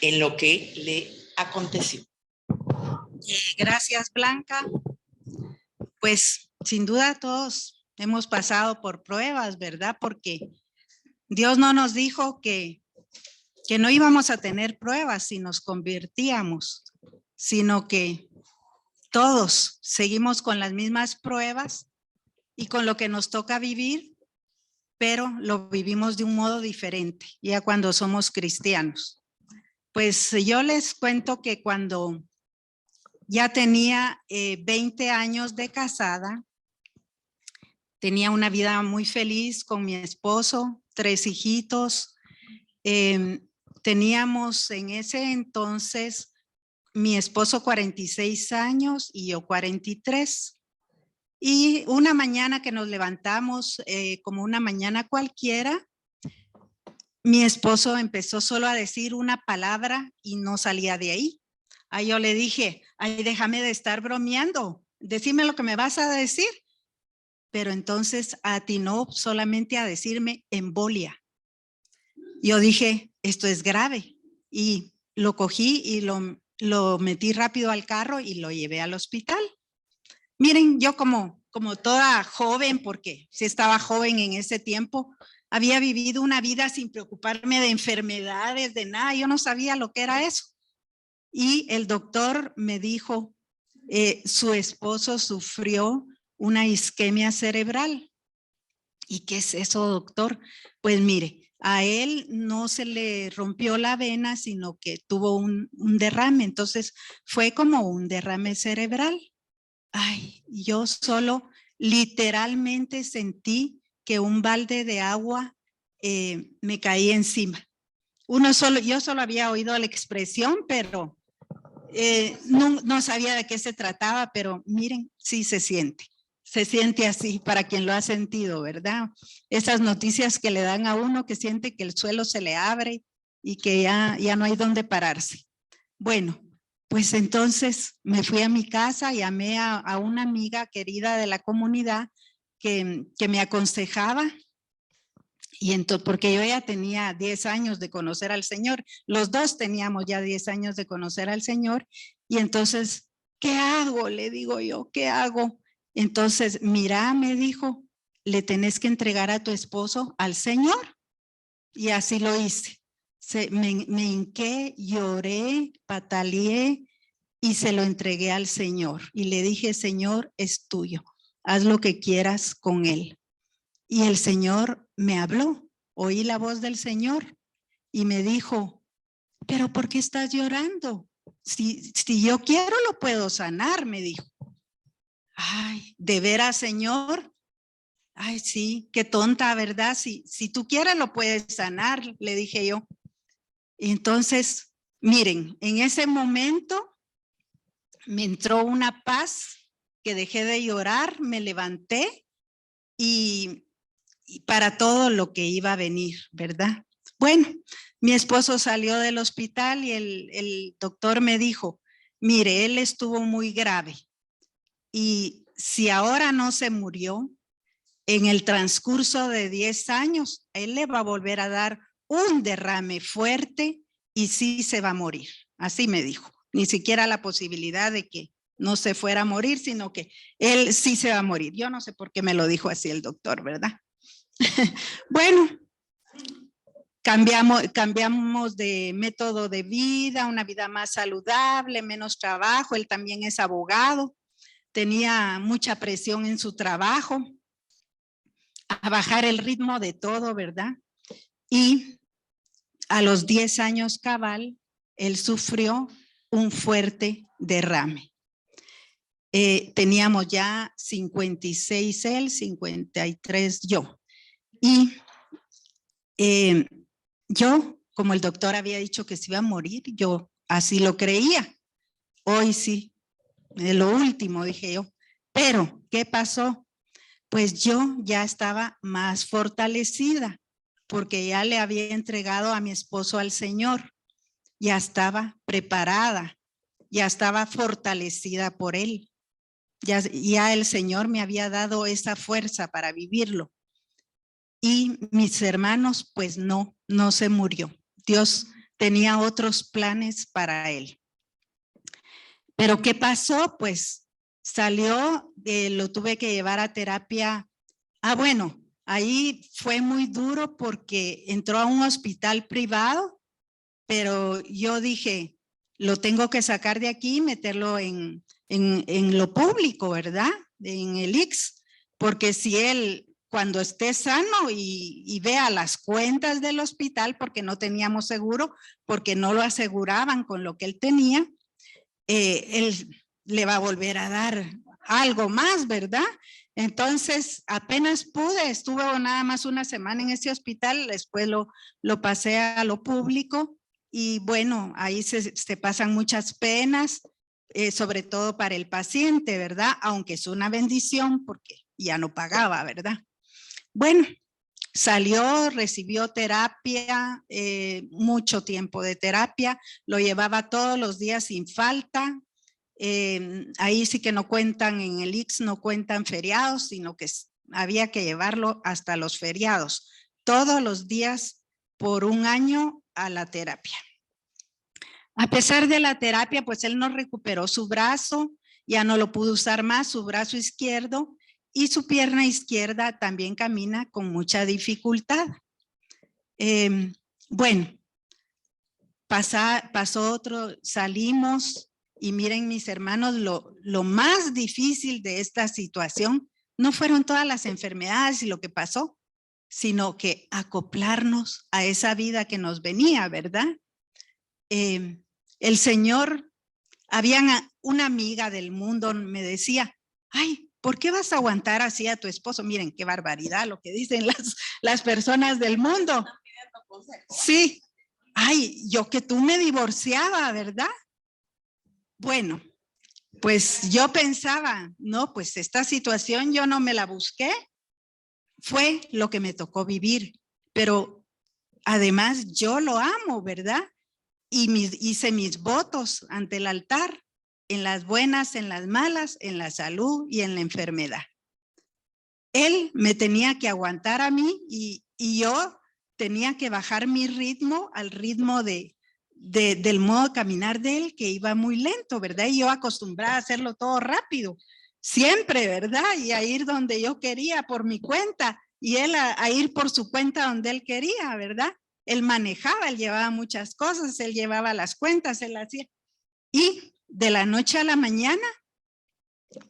en lo que le aconteció. Gracias, Blanca. Pues sin duda todos hemos pasado por pruebas, ¿verdad? Porque Dios no nos dijo que no íbamos a tener pruebas si nos convertíamos, sino que todos seguimos con las mismas pruebas y con lo que nos toca vivir, pero lo vivimos de un modo diferente, ya cuando somos cristianos. Pues yo les cuento que cuando ya tenía 20 años de casada, tenía una vida muy feliz con mi esposo, 3 hijitos. Teníamos en ese entonces mi esposo 46 años y yo 43. Y una mañana que nos levantamos, como una mañana cualquiera, mi esposo empezó solo a decir una palabra y no salía de ahí. Ahí yo le dije, ay, déjame de estar bromeando, decime lo que me vas a decir. Pero entonces atinó solamente a decirme embolia. Yo dije, esto es grave. Y lo cogí y lo metí rápido al carro y lo llevé al hospital. Miren, yo como toda joven, porque sí estaba joven en ese tiempo, había vivido una vida sin preocuparme de enfermedades, de nada. Yo no sabía lo que era eso. Y el doctor me dijo, su esposo sufrió una isquemia cerebral. ¿Y qué es eso, doctor? Pues mire, a él no se le rompió la vena, sino que tuvo un derrame. Entonces fue como un derrame cerebral. Ay, yo solo literalmente sentí que un balde de agua me caía encima. Yo solo había oído la expresión, pero no sabía de qué se trataba, pero miren, sí se siente así para quien lo ha sentido, ¿verdad? Esas noticias que le dan a uno que siente que el suelo se le abre y que ya no hay dónde pararse. Bueno, pues entonces me fui a mi casa, llamé a una amiga querida de la comunidad que me aconsejaba. Y entonces, porque yo ya tenía 10 años de conocer al Señor, los dos teníamos ya 10 años de conocer al Señor, y entonces, ¿qué hago? Le digo yo, ¿qué hago? Entonces, mira, me dijo, le tenés que entregar a tu esposo al Señor. Y así lo hice. Me hinqué, lloré, pataleé y se lo entregué al Señor. Y le dije, Señor, es tuyo, haz lo que quieras con él. Y el Señor me habló, oí la voz del Señor y me dijo, ¿pero por qué estás llorando? Si yo quiero lo puedo sanar, me dijo. Ay, ¿de veras, Señor? Ay, sí, qué tonta, ¿verdad? Si tú quieres lo puedes sanar, le dije yo. Y entonces, miren, en ese momento me entró una paz que dejé de llorar, me levanté y para todo lo que iba a venir, ¿verdad? Bueno, mi esposo salió del hospital y el doctor me dijo, mire, él estuvo muy grave y si ahora no se murió, en el transcurso de 10 años, él le va a volver a dar un derrame fuerte y sí se va a morir. Así me dijo, ni siquiera la posibilidad de que no se fuera a morir, sino que él sí se va a morir. Yo no sé por qué me lo dijo así el doctor, ¿verdad? Bueno, cambiamos de método de vida, una vida más saludable, menos trabajo. Él también es abogado. tenía mucha presión en su trabajo, a bajar el ritmo de todo, ¿verdad? Y a los 10 años cabal, él sufrió un fuerte derrame. Teníamos ya 56 él, 53 yo. Y yo, como el doctor había dicho que se iba a morir, yo así lo creía. Hoy sí, es lo último, dije yo. Pero, ¿qué pasó? Pues yo ya estaba más fortalecida, porque ya le había entregado a mi esposo al Señor. Ya estaba preparada, ya estaba fortalecida por él. Ya el Señor me había dado esa fuerza para vivirlo. Y mis hermanos, pues no se murió. Dios tenía otros planes para él. Pero ¿qué pasó? Pues salió, lo tuve que llevar a terapia. Bueno, ahí fue muy duro porque entró a un hospital privado, pero yo dije, lo tengo que sacar de aquí y meterlo en lo público, ¿verdad? En el IX, porque si él cuando esté sano y vea las cuentas del hospital, porque no teníamos seguro, porque no lo aseguraban con lo que él tenía, él le va a volver a dar algo más, ¿verdad? Entonces, apenas pude, estuvo nada más una semana en ese hospital, después lo pasé a lo público y bueno, ahí se pasan muchas penas, sobre todo para el paciente, ¿verdad? Aunque es una bendición porque ya no pagaba, ¿verdad? Bueno, salió, recibió terapia, mucho tiempo de terapia, lo llevaba todos los días sin falta. Ahí sí que no cuentan, en el IX no cuentan feriados, sino que había que llevarlo hasta los feriados, todos los días por un año a la terapia. A pesar de la terapia, pues él no recuperó su brazo, ya no lo pudo usar más, su brazo izquierdo, y su pierna izquierda también camina con mucha dificultad. Bueno, pasó otro, salimos y miren mis hermanos, lo más difícil de esta situación no fueron todas las enfermedades y lo que pasó, sino que acoplarnos a esa vida que nos venía, ¿verdad? El Señor, había una amiga del mundo, me decía, ay, ¿por qué vas a aguantar así a tu esposo? Miren, qué barbaridad lo que dicen las personas del mundo. Sí, ay, yo que tú me divorciaba, ¿verdad? Bueno, pues yo pensaba, no, pues esta situación yo no me la busqué, fue lo que me tocó vivir, pero además yo lo amo, ¿verdad? Y hice mis votos ante el altar, en las buenas, en las malas, en la salud y en la enfermedad. Él me tenía que aguantar a mí y yo tenía que bajar mi ritmo al ritmo del modo de caminar de él, que iba muy lento, ¿verdad? Y yo acostumbrada a hacerlo todo rápido, siempre, ¿verdad? Y a ir donde yo quería por mi cuenta y él a ir por su cuenta donde él quería, ¿verdad? Él manejaba, él llevaba muchas cosas, él llevaba las cuentas, él hacía. Y de la noche a la mañana,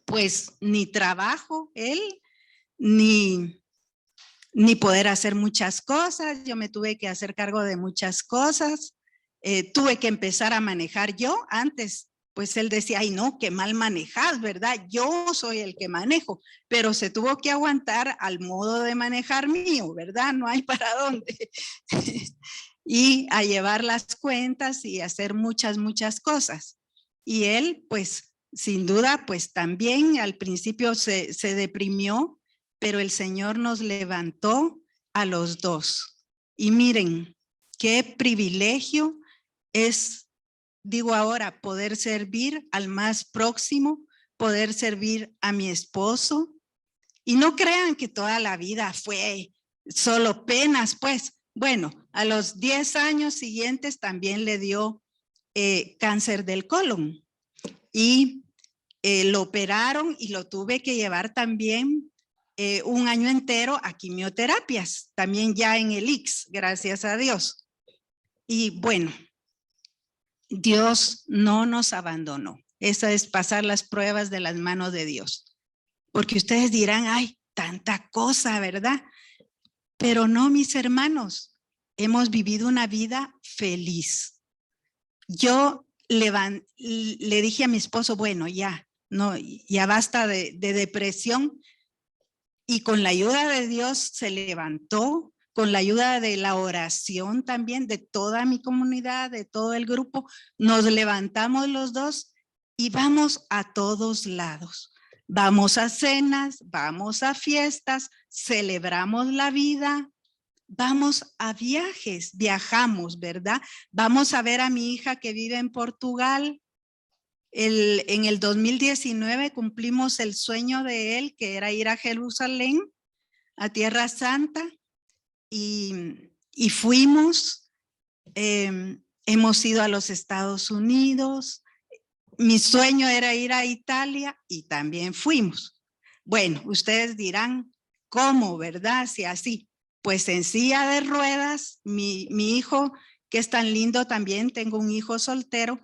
pues ni trabajo él, ni poder hacer muchas cosas. Yo me tuve que hacer cargo de muchas cosas. Tuve que empezar a manejar yo. Antes, pues él decía, ay no, qué mal manejas, ¿verdad? Yo soy el que manejo, pero se tuvo que aguantar al modo de manejar mío, ¿verdad? No hay para dónde. Y a llevar las cuentas y hacer muchas cosas. Y él, pues, sin duda, pues también al principio se deprimió, pero el Señor nos levantó a los dos. Y miren, qué privilegio es, digo ahora, poder servir al más próximo, poder servir a mi esposo. Y no crean que toda la vida fue solo penas, pues. Bueno, a los 10 años siguientes también le dio cáncer del colon y lo operaron y lo tuve que llevar también un año entero a quimioterapias, también ya en el IX, gracias a Dios. Y bueno, Dios no nos abandonó. Esa es pasar las pruebas de las manos de Dios. Porque ustedes dirán, ay, tanta cosa, ¿verdad? Pero no, mis hermanos, hemos vivido una vida feliz. Yo le dije a mi esposo, bueno, ya, no, ya basta de depresión. Y con la ayuda de Dios se levantó, con la ayuda de la oración también, de toda mi comunidad, de todo el grupo, nos levantamos los dos y vamos a todos lados. Vamos a cenas, vamos a fiestas, celebramos la vida, vamos a viajes, viajamos, ¿verdad? Vamos a ver a mi hija que vive en Portugal. En el 2019 cumplimos el sueño de él, que era ir a Jerusalén, a Tierra Santa, y fuimos. Hemos ido a los Estados Unidos. Mi sueño era ir a Italia y también fuimos. Bueno, ustedes dirán, ¿cómo, verdad? Si así, pues en silla de ruedas, mi hijo, que es tan lindo también, tengo un hijo soltero,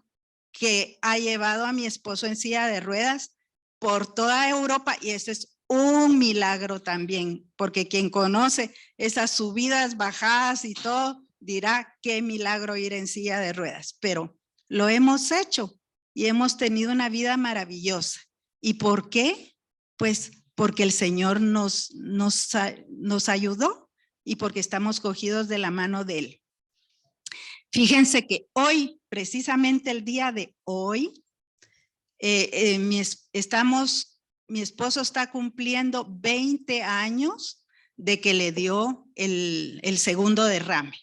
que ha llevado a mi esposo en silla de ruedas por toda Europa, y eso es un milagro también, porque quien conoce esas subidas, bajadas y todo, dirá qué milagro ir en silla de ruedas, pero lo hemos hecho y hemos tenido una vida maravillosa. ¿Y por qué? Pues porque el Señor nos ayudó y porque estamos cogidos de la mano de Él. Fíjense que hoy, precisamente el día de hoy, mi esposo está cumpliendo 20 años de que le dio el segundo derrame.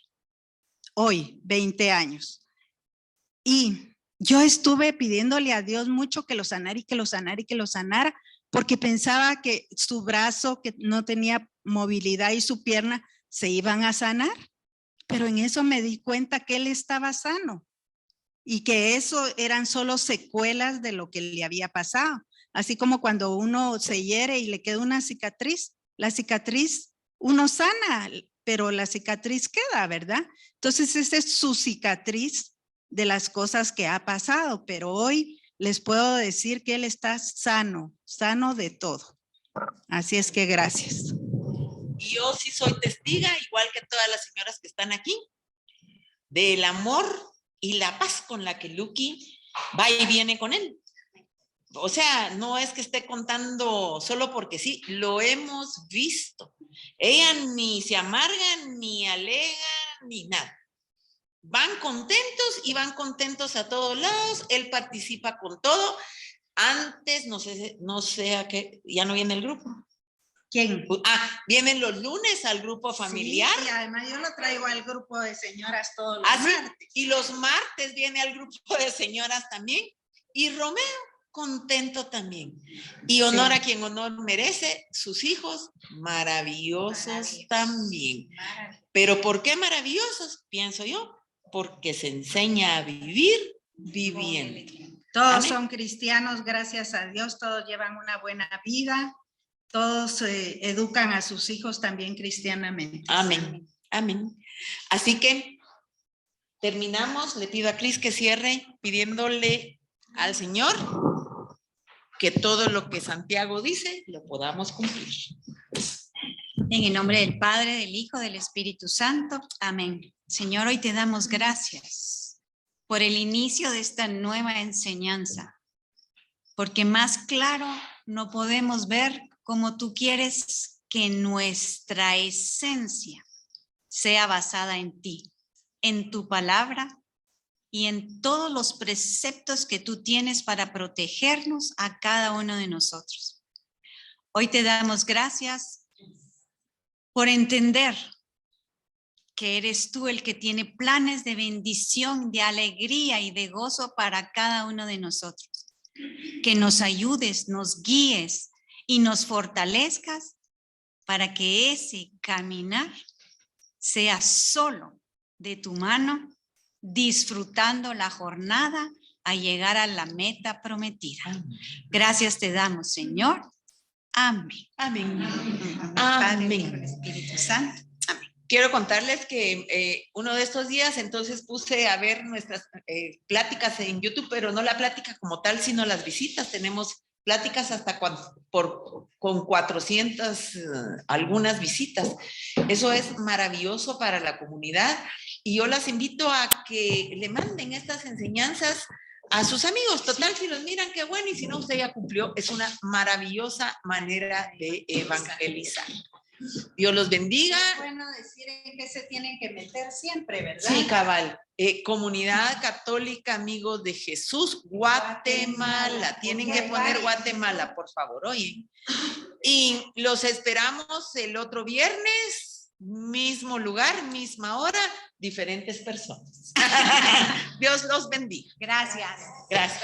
Hoy, 20 años. Y yo estuve pidiéndole a Dios mucho que lo sanara y que lo sanara y que lo sanara, porque pensaba que su brazo, que no tenía movilidad, y su pierna se iban a sanar. Pero en eso me di cuenta que él estaba sano y que eso eran solo secuelas de lo que le había pasado. Así como cuando uno se hiere y le queda una cicatriz, la cicatriz uno sana, pero la cicatriz queda, ¿verdad? Entonces esa es su cicatriz de las cosas que ha pasado, pero hoy les puedo decir que él está sano, sano de todo. Así es que gracias. Y yo sí soy testiga, igual que todas las señoras que están aquí, del amor y la paz con la que Lucky va y viene con él. O sea, no es que esté contando solo porque sí, lo hemos visto. Ella ni se amarga, ni alega, ni nada. Van contentos y van contentos a todos lados. Él participa con todo. Antes, no sé a qué, ya no viene el grupo. ¿Quién? Vienen los lunes al grupo familiar. Sí, y además yo lo traigo al grupo de señoras todos los martes. Y los martes viene al grupo de señoras también. Y Romeo, contento también. Y honor a quien honor merece, sus hijos, maravillosos también. Pero ¿por qué maravillosos? Pienso yo, porque se enseña a vivir viviendo. Todos son cristianos, gracias a Dios, todos llevan una buena vida. Todos educan a sus hijos también cristianamente. Amén, amén. Así que terminamos. Le pido a Cris que cierre pidiéndole al Señor que todo lo que Santiago dice lo podamos cumplir. En el nombre del Padre, del Hijo, del Espíritu Santo. Amén. Señor, hoy te damos gracias por el inicio de esta nueva enseñanza, porque más claro no podemos ver cómo tú quieres que nuestra esencia sea basada en ti, en tu palabra y en todos los preceptos que tú tienes para protegernos a cada uno de nosotros. Hoy te damos gracias por entender que eres tú el que tiene planes de bendición, de alegría y de gozo para cada uno de nosotros. Que nos ayudes, nos guíes y nos fortalezcas para que ese caminar sea solo de tu mano, disfrutando la jornada a llegar a la meta prometida. Gracias te damos, Señor. Amén. Amén. Amén. Padre, Hijo, Espíritu Santo. Amén. quiero contarles que uno de estos días entonces puse a ver nuestras pláticas en YouTube, pero no la plática como tal, sino las visitas. Tenemos pláticas hasta con 400 algunas visitas. Eso es maravilloso para la comunidad y yo las invito a que le manden estas enseñanzas a sus amigos. Total, si los miran, qué bueno, y si no, usted ya cumplió. Es una maravillosa manera de evangelizar. Dios los bendiga. Es bueno decir en qué se tienen que meter siempre, ¿verdad? Sí, cabal. Comunidad Católica Amigos de Jesús, Guatemala. Tienen que poner Guatemala, por favor, oye. Y los esperamos el otro viernes, mismo lugar, misma hora, diferentes personas. Dios los bendiga. Gracias. Gracias.